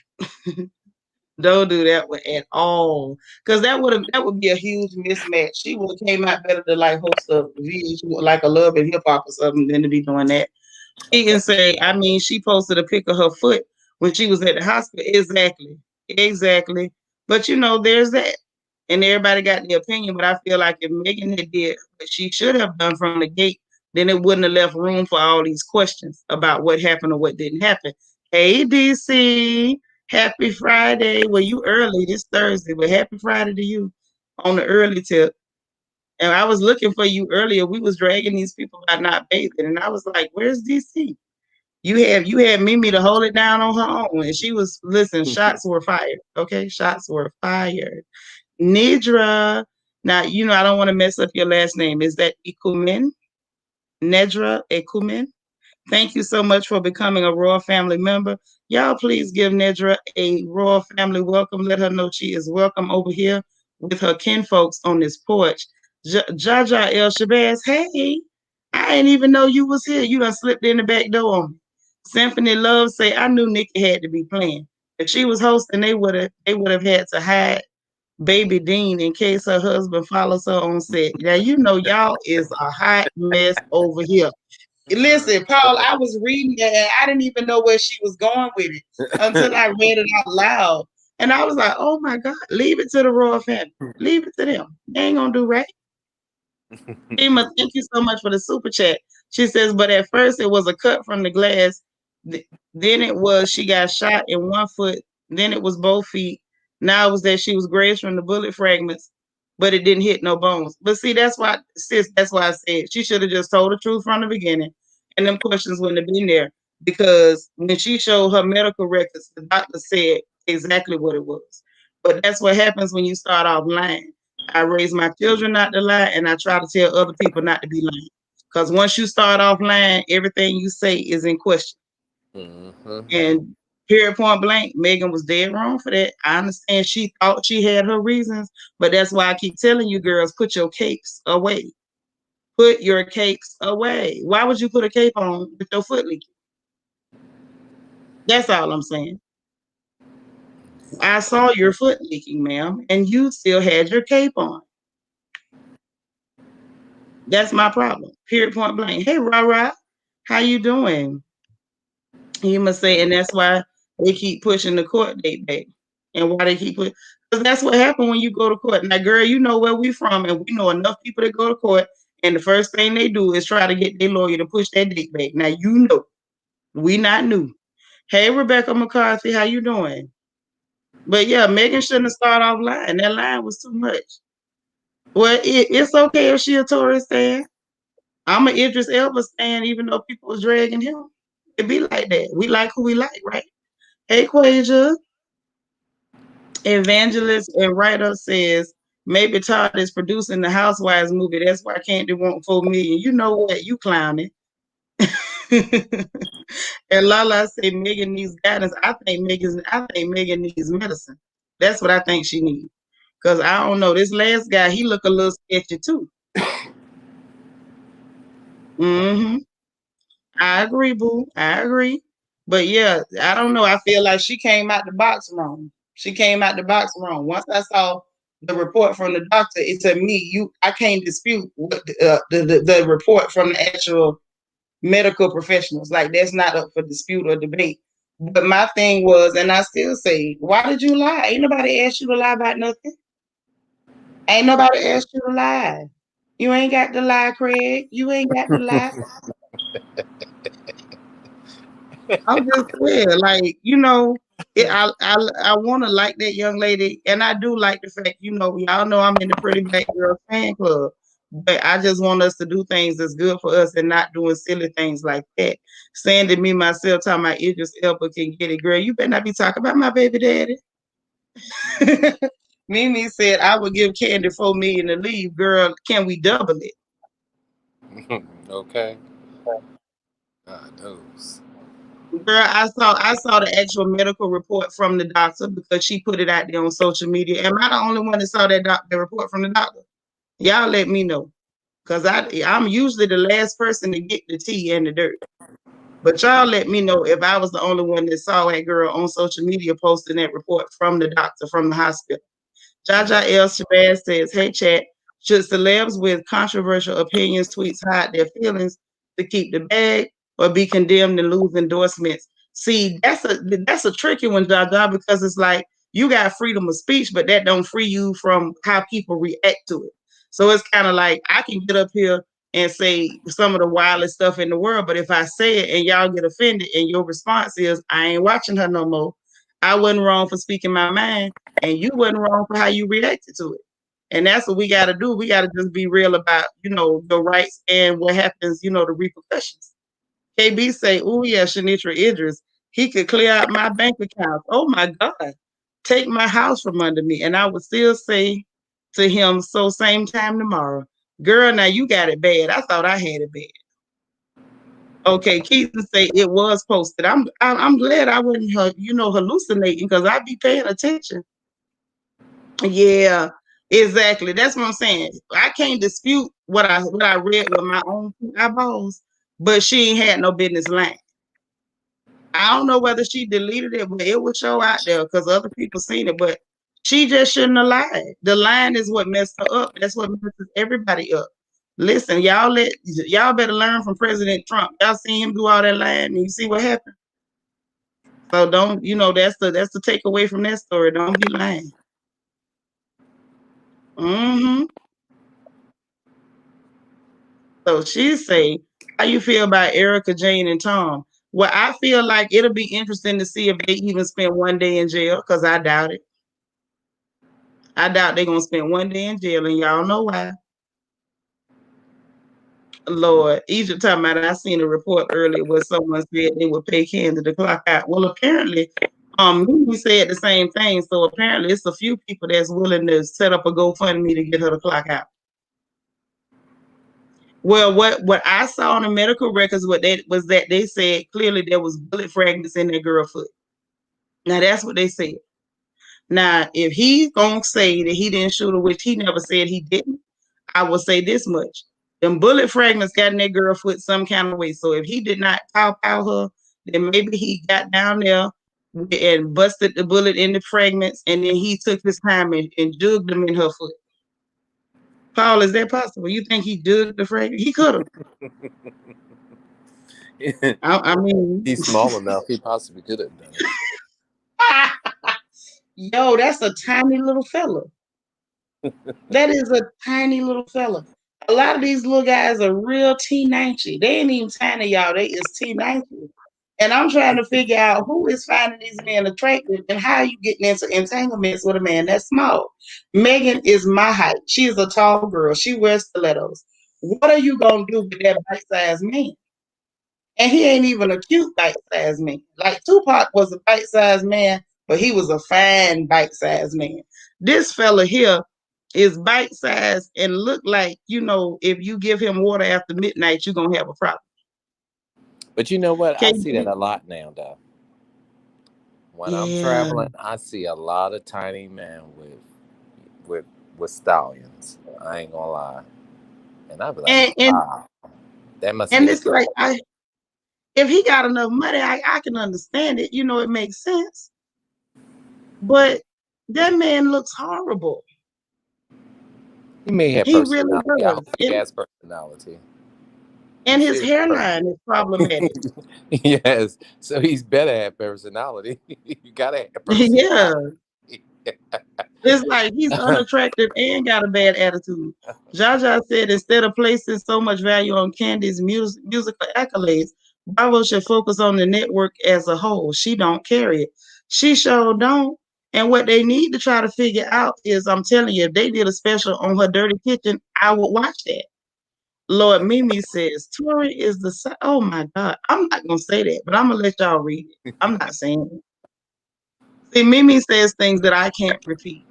Don't do that one at all, because that would be a huge mismatch. She would have came out better to like host a VH, like a Love and Hip Hop or something, than to be doing that. She can say, I mean, she posted a pic of her foot when she was at the hospital. Exactly. Exactly. But there's that. And everybody got their opinion. But I feel like if Megan had did what she should have done from the gate, then it wouldn't have left room for all these questions about what happened or what didn't happen. Hey, DC. Happy Friday. Well, you early this Thursday, but happy Friday to you on the early tip. And I was looking for you earlier. We was dragging these people by not bathing. And I was like, where's DC? You had Mimi to hold it down on her own, and she was listen. Shots were fired. Okay, shots were fired. Nidra. Now I don't want to mess up your last name. Is that Ikumen? Nedra Ekumen? Thank you so much for becoming a Royal Family member. Y'all, please give Nedra a Royal Family welcome. Let her know she is welcome over here with her kinfolks on this porch. Jaja El Shabazz, hey, I didn't even know you was here. You done slipped in the back door on me. Symphony Love say, I knew Nikki had to be playing. If she was hosting, they would have had to hide Baby Dean in case her husband follows her on set. Now y'all is a hot mess over here. Listen, Paul, I was reading it and I didn't even know where she was going with it until I read it out loud. And I was like, oh my God, leave it to the royal family. Leave it to them. They ain't gonna do right. Emma, thank you so much for the super chat. She says, but at first it was a cut from the glass. Then it was she got shot in one foot. Then it was both feet. Now it was that she was grazed from the bullet fragments, but it didn't hit no bones. But see, that's why, sis, that's why I said she should have just told the truth from the beginning. And them questions wouldn't have been there. Because when she showed her medical records, the doctor said exactly what it was. But that's what happens when you start off lying. I raise my children not to lie, and I try to tell other people not to be lying. Because once you start off lying, everything you say is in question. And period, point blank, Megan was dead wrong for that. I understand she thought she had her reasons, but that's why I keep telling you girls, put your capes away. Put your capes away. Why would you put a cape on with your foot leaking? That's all I'm saying. I saw your foot leaking, ma'am, and you still had your cape on. That's my problem. Period, point blank. Hey, Ra, how you doing? You must say, and that's why they keep pushing the court date back. And why they keep pushing, because that's what happened when you go to court. Now, girl, you know where we from, and we know enough people that go to court, and the first thing they do is try to get their lawyer to push that date back. Now, we not new. Hey, Rebecca McCarthy, how you doing? But yeah, Megan shouldn't have started off lying. That line was too much. Well, it's okay if she a Tory stan. I'm an Idris Elba stan, even though people was dragging him. It be like that. We like who we like, right? Hey, Quasia. Evangelist and writer says maybe Todd is producing the Housewives movie. That's why Kandi want 4 million. You know what? You clowning. And Lala said Megan needs guidance. I think Megan needs medicine. That's what I think she needs. Cause I don't know. This last guy, he look a little sketchy too. I agree, boo. I agree. But yeah, I don't know. I feel like she came out the box wrong. She came out the box wrong. Once I saw the report from the doctor, it said I can't dispute what the report from the actual medical professionals. Like that's not up for dispute or debate. But my thing was, and I still say, why did you lie? Ain't nobody asked you to lie about nothing. Ain't nobody asked you to lie. You ain't got to lie, Craig. You ain't got to lie. I'm just saying, like, I want to like that young lady, and I do like the fact, y'all know I'm in the Pretty Black Girl fan club, but I just want us to do things that's good for us and not doing silly things like that. Saying to me myself, talking about Idris Elba can get it, girl, you better not be talking about my baby daddy. Mimi said I would give Kandi 4 million to leave, girl. Can we double it?
Okay. God knows.
Girl, I saw the actual medical report from the doctor because she put it out there on social media. Am I the only one that saw the report from the doctor? Y'all let me know. Cause I'm usually the last person to get the tea and the dirt. But y'all let me know if I was the only one that saw that girl on social media posting that report from the doctor from the hospital. Jaja L. Shabazz says, hey, chat, should celebs with controversial opinions, tweets hide their feelings to keep the bag or be condemned and lose endorsements? See, that's a tricky one, Jaja, because it's like you got freedom of speech, but that don't free you from how people react to it. So it's kind of like I can get up here and say some of the wildest stuff in the world, but if I say it and y'all get offended and your response is, I ain't watching her no more, I wasn't wrong for speaking my mind and you wasn't wrong for how you reacted to it. And that's what we got to do. We got to just be real about, the rights and what happens, the repercussions. KB say, oh, yeah, Shanitra Idris, he could clear out my bank account. Oh, my God. Take my house from under me. And I would still say to him, so same time tomorrow. Girl, now you got it bad. I thought I had it bad. Okay, Keaton say it was posted. I'm glad I wasn't hallucinating because I'd be paying attention. Yeah, exactly. That's what I'm saying. I can't dispute what I read with my own eyeballs, but she ain't had no business lying. I don't know whether she deleted it, but it would show out there because other people seen it. But she just shouldn't have lied. The lying is what messed her up. That's what messes everybody up. Listen, y'all better learn from President Trump. Y'all seen him do all that lying, and you see what happened. So don't, that's the takeaway from that story. Don't be lying. Mm-hmm. So she say, how you feel about Erica, Jane, and Tom? Well, I feel like it'll be interesting to see if they even spend one day in jail, because I doubt it. I doubt they're going to spend one day in jail, and y'all know why. Lord, Egypt talking about, I seen a report earlier where someone said they would pay Kandi to clock out. Well, apparently, Mimi said the same thing. So apparently it's a few people that's willing to set up a GoFundMe to get her to clock out. Well, what I saw on the medical records, was that they said clearly there was bullet fragments in that girl foot. Now that's what they said. Now, if he's gonna say that he didn't shoot her, which he never said he didn't, I will say this much: them bullet fragments got in that girl foot some kind of way. So if he did not pow her, then maybe he got down there and busted the bullet in the fragments, and then he took his time and jugged them in her foot. Paul, is that possible? You think he dug the fragment? He could have. I mean,
he's small enough. He possibly could have done it.
Yo, that's a tiny little fella. That is a tiny little fella. A lot of these little guys are real teenagey. They ain't even tiny, y'all. They is teenagey. And I'm trying to figure out who is finding these men attractive and how are you getting into entanglements with a man that's small. Megan is my height. She is a tall girl. She wears stilettos. What are you going to do with that bite-sized man? And he ain't even a cute bite-sized man. Like Tupac was a bite-sized man, but he was a fine bite-sized man. This fella here is bite-sized and look like, if you give him water after midnight, you're going to have a problem.
But you know what? I see that a lot now, though. When I'm traveling, I see a lot of tiny men with stallions. I ain't gonna lie. And I'd be like, wow. That must
and
be
it's like if he got enough money, I can understand it. It makes sense. But that man looks horrible.
He may have personality. Really does. He has personality.
And his hairline is problematic.
Yes. So he's better at personality. You gotta have personality.
Yeah. It's like he's unattractive and got a bad attitude. Jaja said instead of placing so much value on Kandi's musical accolades, Bravo should focus on the network as a whole. She don't carry it. She sure don't. And what they need to try to figure out is, I'm telling you, if they did a special on her dirty kitchen, I would watch that. Lord Mimi says, Tory is the... Oh, my God. I'm not going to say that, but I'm going to let y'all read it. I'm not saying it. See, Mimi says things that I can't repeat.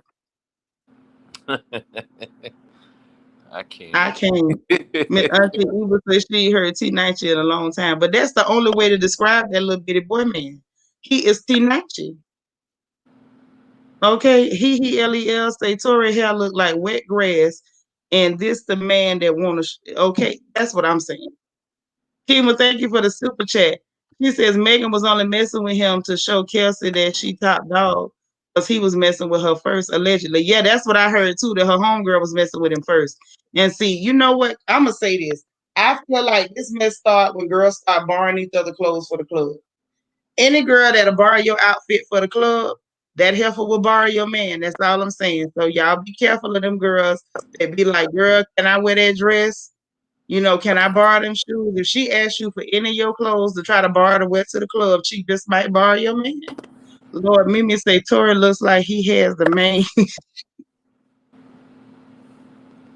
I can't.
I can't. Miss Auntie Eva said she ain't heard T-Night in a long time. But that's the only way to describe that little bitty boy man. He is T-Night. Okay, he say Tory hair look like wet grass, and this the man that wanna. Okay, that's what I'm saying. Kima, thank you for the super chat. She says Megan was only messing with him to show Kelsey that she top dog because he was messing with her first, allegedly. Yeah, that's what I heard too, that her homegirl was messing with him first. And see, you know what? I'm going to say this. I feel like this mess start when girls start borrowing each other clothes for the club. Any girl that'll borrow your outfit for the club, that heifer will borrow your man. That's all I'm saying. So y'all be careful of them girls that be like, girl, can I wear that dress? You know, can I borrow them shoes? If she asks you for any of your clothes to try to borrow to wear to the club, she just might borrow your man. Lord, Mimi say Tory looks like he has the main.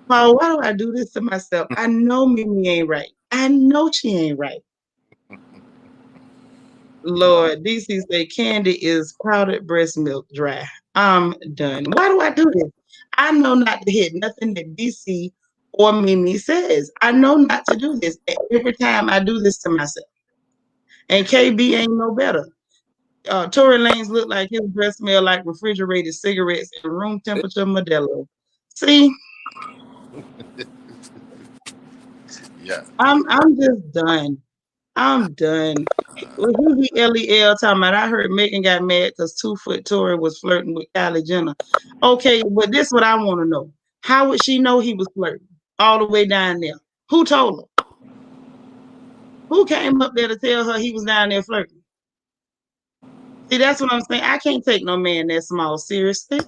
Paul, why do I do this to myself? I know Mimi ain't right. I know she ain't right. Lord, DC say Kandi is powdered breast milk dry. I'm done. Why do I do this? I know not to hit nothing that DC or Mimi says. I know not to do this. Every time I do this to myself. And KB ain't no better. Tory Lanez looked like his breath smelled like refrigerated cigarettes and room temperature Modelo. See,
Yeah.
I'm just done. I'm done. Well, he LEL talking about I heard Megan got mad because 2 foot Tory was flirting with Kylie Jenner. Okay, but this is what I want to know. How would she know he was flirting all the way down there? Who told her? Who came up there to tell her he was down there flirting? See, that's what I'm saying. I can't take no man that small seriously.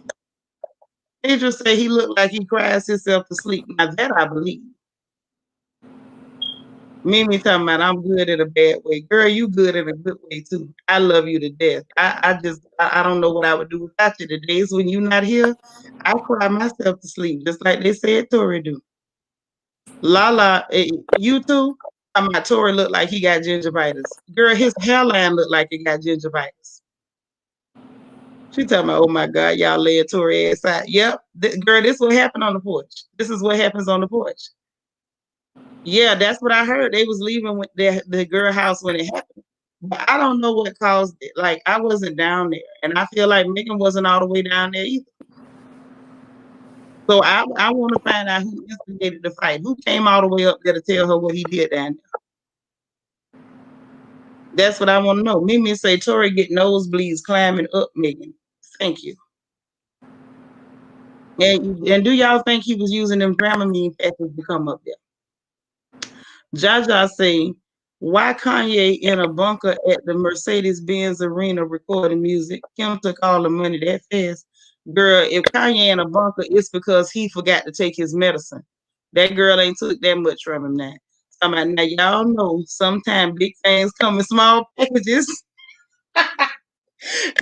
They just say he looked like he cries himself to sleep. Now that I believe. Mimi talking about I'm good in a bad way. Girl, you good in a good way too. I love you to death. I don't know what I would do without you. The days when you're not here, I cry myself to sleep, just like they said Tory do. Lala, you too? My Tory look like he got gingivitis. Girl, his hairline looked like he got gingivitis. She talking about, oh my God, y'all led Tory ass out. Yep, girl, this what happened on the porch. This is what happens on the porch. Yeah, that's what I heard. They was leaving with the girl house when it happened. But I don't know what caused it. Like, I wasn't down there. And I feel like Megan wasn't all the way down there either. So I want to find out who instigated the fight. Who came all the way up there to tell her what he did down there? That's what I want to know. Mimi say Tory get nosebleeds climbing up Megan. Thank you. And do y'all think he was using them Dramamine patches to come up there? Jaja say, why Kanye in a bunker at the Mercedes-Benz Arena recording music? Kim took all the money that fast. Girl, if Kanye in a bunker, it's because he forgot to take his medicine. That girl ain't took that much from him now. Somebody, now y'all know sometimes big things come in small packages.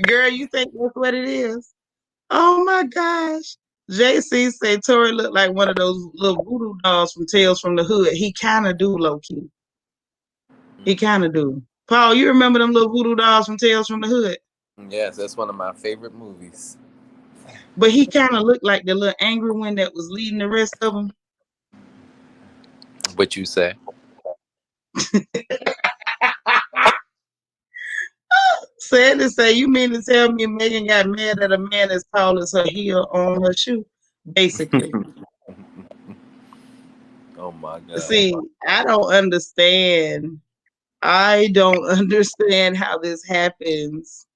Girl, you think that's what it is? Oh my gosh. JC said Tory looked like one of those little voodoo dolls from Tales from the Hood. He kind of do, low key. He kind of do. Paul, you remember them little voodoo dolls from Tales from the Hood?
Yes, that's one of my favorite movies.
But he kind of looked like the little angry one that was leading the rest of them.
What you say?
Sad to say, you mean to tell me Megan got mad at a man as tall as her heel on her shoe? Basically.
Oh my God.
See, I don't understand. I don't understand how this happens.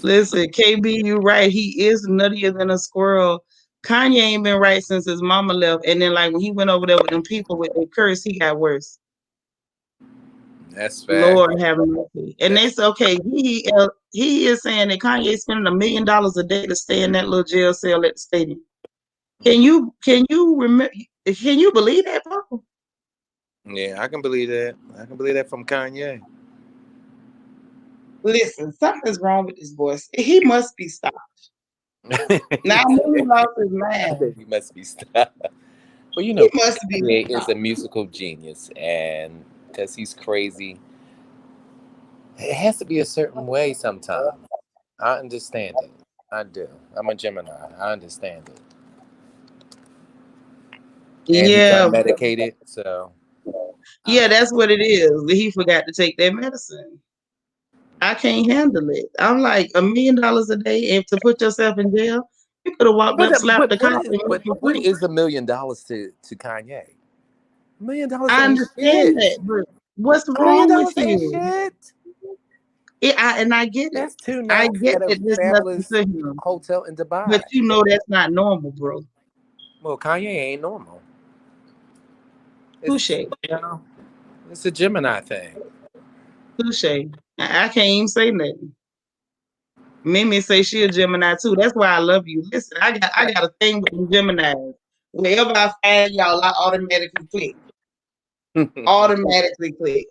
Listen, KB, you right. He is nuttier than a squirrel. Kanye ain't been right since his mama left. And then, like, when he went over there with them people with their curse, he got worse.
That's fact.
Lord have mercy. And they say, okay, he is saying that Kanye spending $1 million a day to stay in that little jail cell at the stadium. Can you remember? Can you believe that, Paul?
Yeah, I can believe that. I can believe that from Kanye.
Listen, something's wrong with this boy. He must be stopped. Now I know he lost his mind.
He must be stopped. Well, you
He
know,
must be
Kanye is
stopped.
a musical genius, and because he's crazy, it has to be a certain way sometimes. I understand it. I do. I'm a Gemini. I understand it. and he's
Yeah,
unmedicated. So
yeah, that's what it is. He forgot to take that medicine. I can't handle it. I'm like $1 million a day, and to put yourself in jail, you could have walked
but
up, slapped the cop, and
but
went for
what
free.
is $1 million to Kanye? $1 million
I
ain't
understand
shit.
that, but what's
A million
wrong with
dollars ain't
you?
shit.
And I get it.
That's two
I
nights
get
at a
that there's nothing
fabulous
to him,
hotel in
but
Dubai.
you know that's not normal, bro.
Well, Kanye ain't normal. It's
Touche,
you know, it's a Gemini thing.
touche. I can't even say nothing. Mimi say she a Gemini too. That's why I love you. Listen, I got a thing with them Geminis. Wherever I find y'all, I automatically click. Automatically click.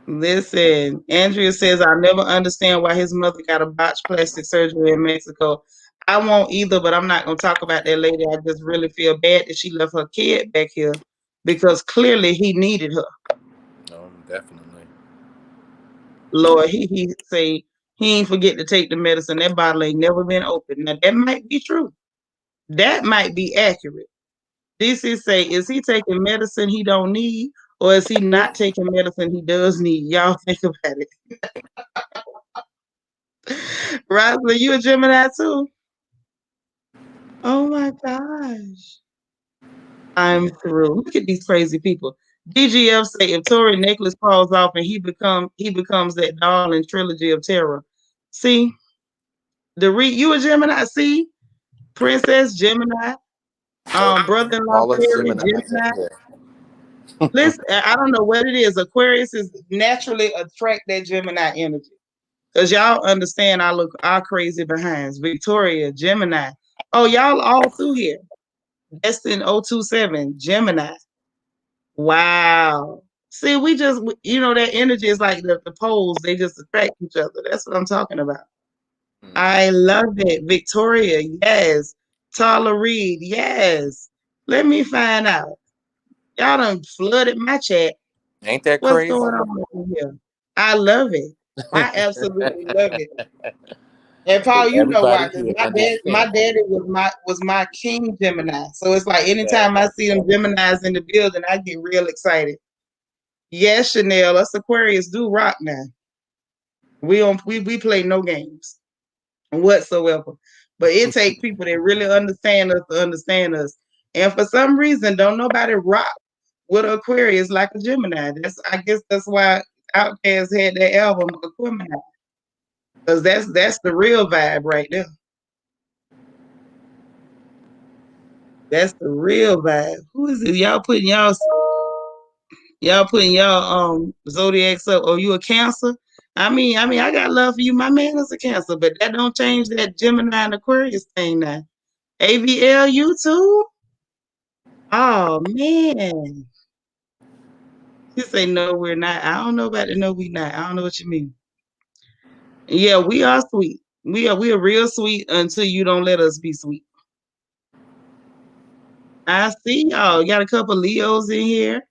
Listen, Andrea says I never understand why his mother got a botched plastic surgery in Mexico. I won't either, but I'm not gonna talk about that later. I just really feel bad that she left her kid back here because clearly he needed her.
Definitely.
Lord, he say he ain't forget to take the medicine. That bottle ain't never been opened. Now that might be true. That might be accurate. This is say, is he taking medicine he don't need, or is he not taking medicine he does need? Y'all think about it. Roslyn, you a Gemini too? Oh my gosh. I'm through. Look at these crazy people. DGF say if Tory necklace falls off and he becomes that doll in Trilogy of Terror. See, you a Gemini, see? Princess Gemini, brother-in-law
All us
Perry
Geminis
Gemini.
in here.
Listen, I don't know what it is. Aquarius is naturally attract that Gemini energy. Because y'all understand I look our crazy behinds. Victoria, Gemini. Oh, y'all all through here. Destin 027, Gemini. Wow. See, that energy is like the poles, they just attract each other. That's what I'm talking about. I love it. Victoria, yes. Tala Reed, yes. Let me find out. Y'all done flooded my chat.
Ain't that
What's
crazy?
going on over here? I love it. I absolutely love it. And Paul, you know why?
Everybody
Because
here
my
understand.
daddy was my king Gemini. So it's like
Yeah.
anytime I see them Geminis in the building, I get real excited. Yes, Chanel, us Aquarius do rock now. We play no games whatsoever. But it takes people that really understand us to understand us. And for some reason, don't nobody rock with Aquarius like a Gemini. I guess that's why Outkast had that album Aquemini. Because that's the real vibe right there. That's the real vibe. Who is it? Y'all putting y'all zodiacs up. Oh, you a Cancer? I got love for you. My man is a Cancer, but that don't change that Gemini and Aquarius thing now. AVL, you too? Oh man. You say no, we're not. I don't know about the no, we not. I don't know what you mean. Yeah, we are sweet. We are real sweet until you don't let us be sweet. I see y'all. Got a couple Leos in here.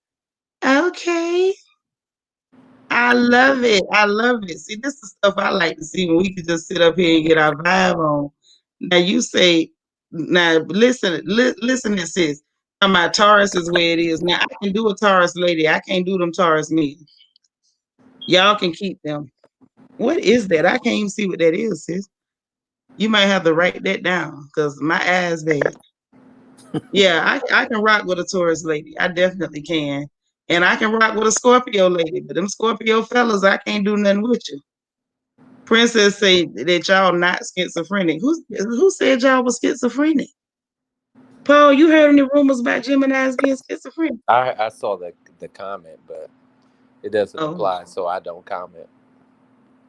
Okay. I love it. I love it. See, this is stuff I like to see when we can just sit up here and get our vibe on. Now you say, now listen to sis. My Taurus is where it is. Now I can do a Taurus lady. I can't do them Taurus men. Y'all can keep them. What is that? I can't even see what that is, sis. You might have to write that down because my eyes bad. Yeah, I can rock with a Taurus lady. I definitely can. And I can rock with a Scorpio lady, but them Scorpio fellas, I can't do nothing with you. Princess say that y'all not schizophrenic. Who said y'all was schizophrenic? Paul, you heard any rumors about Gemini's being schizophrenic?
I saw the comment, but it doesn't
Oh,
apply, so I don't comment.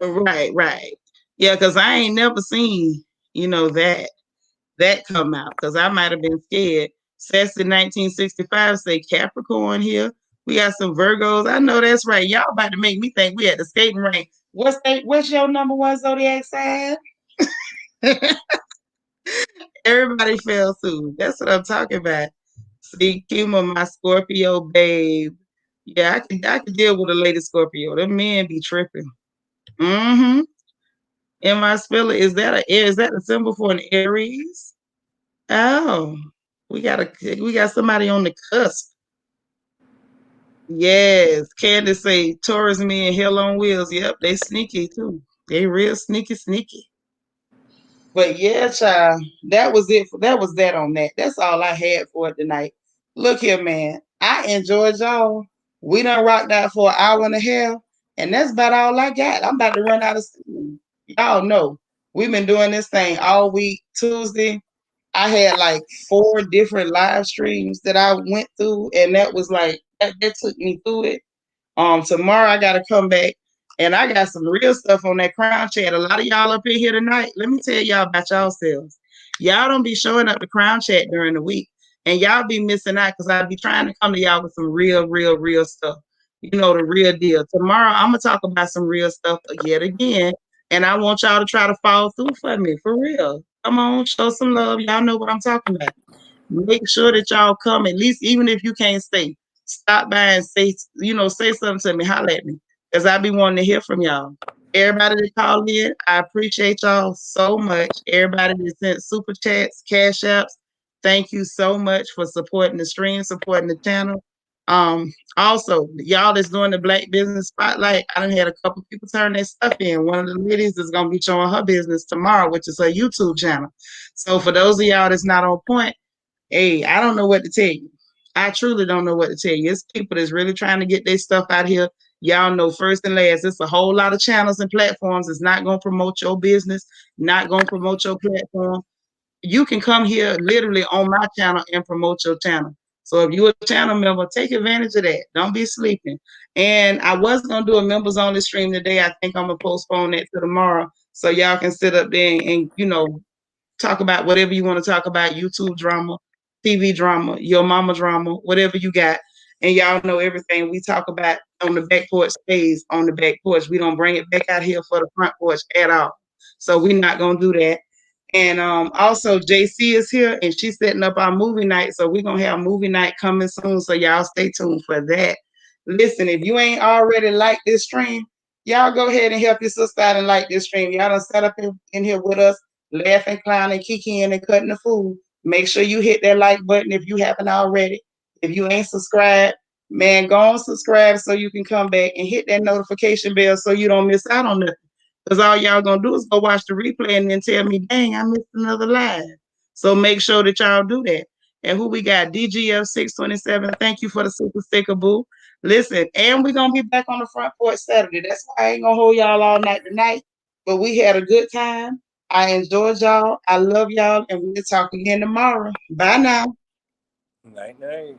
right. Yeah, because I ain't never seen, that come out because I might have been scared. Sassy 1965 say Capricorn here. We got some Virgos. I know that's right. Y'all about to make me think we at the skating rink. What's your number one zodiac sign? Everybody fell through. That's what I'm talking about. See, Kima, my Scorpio babe. Yeah, I can deal with a lady Scorpio. Them men be tripping. Mm-hmm. And my spiller, is that a symbol for an Aries? Oh, We got somebody on the cusp. Yes, Candace say tourism and hell on wheels. Yep, they sneaky too. They real sneaky. But yeah, child, that was it. That was that on that. That's all I had for it tonight. Look here, man. I enjoyed y'all. We done rocked out for an hour and a half, and that's about all I got. I'm about to run out of steam. Y'all know we've been doing this thing all week. Tuesday, I had like 4 different live streams that I went through, and that was like that took me through it. Tomorrow I gotta come back and I got some real stuff on that crown chat. A lot of y'all up in here tonight. Let me tell y'all about yourselves. Y'all don't be showing up the crown chat during the week, and y'all be missing out because I be trying to come to y'all with some real stuff. You know, the real deal. Tomorrow I'm gonna talk about some real stuff yet again, and I want y'all to try to follow through for me for real. Come on, show some love. Y'all know what I'm talking about. Make sure that y'all come at least, even if you can't stay, stop by and say something to me, holler at me, because I be wanting to hear from y'all. Everybody that called in, I appreciate y'all so much. Everybody that sent super chats, cash apps, thank you so much for supporting the stream, supporting the channel. Also, y'all that's doing the Black Business Spotlight, I done had a couple people turn their stuff in. One of the ladies is gonna be showing her business tomorrow, which is her YouTube channel. So for those of y'all that's not on point, hey, I don't know what to tell you. I truly don't know what to tell you. It's people that's really trying to get their stuff out here. Y'all know first and last, it's a whole lot of channels and platforms. It's not going to promote your business, not going to promote your platform. You can come here literally on my channel and promote your channel. So if you're a channel member, take advantage of that. Don't be sleeping. And I was going to do a members only stream today. I think I'm going to postpone that to tomorrow so y'all can sit up there and talk about whatever you want to talk about, YouTube drama, TV drama, your mama drama, whatever you got. And y'all know everything we talk about on the back porch stays on the back porch. We don't bring it back out here for the front porch at all. So we're not going to do that. And also, JC is here, and she's setting up our movie night. So we're going to have movie night coming soon. So y'all stay tuned for that. Listen, if you ain't already liked this stream, y'all go ahead and help your sister out and like this stream. Y'all done set up in here with us, laughing, clowning, kicking, and cutting the food. Make sure you hit that like button if you haven't already. If you ain't subscribed, man, go on subscribe so you can come back and hit that notification bell so you don't miss out on nothing. Because all y'all gonna do is go watch the replay and then tell me, dang, I missed another live. So make sure that y'all do that. And who we got? DGF627. Thank you for the super sticker, boo. Listen, and we're gonna be back on the front porch Saturday. That's why I ain't gonna hold y'all all night tonight. But we had a good time. I enjoyed y'all. I love y'all, and we'll talk again tomorrow. Bye now.
Night night.